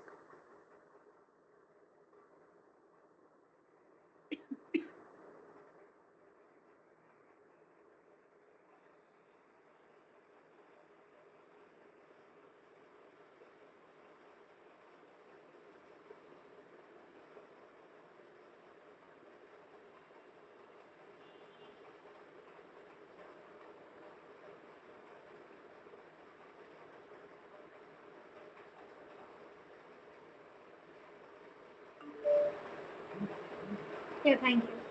S1: Yeah, thank you.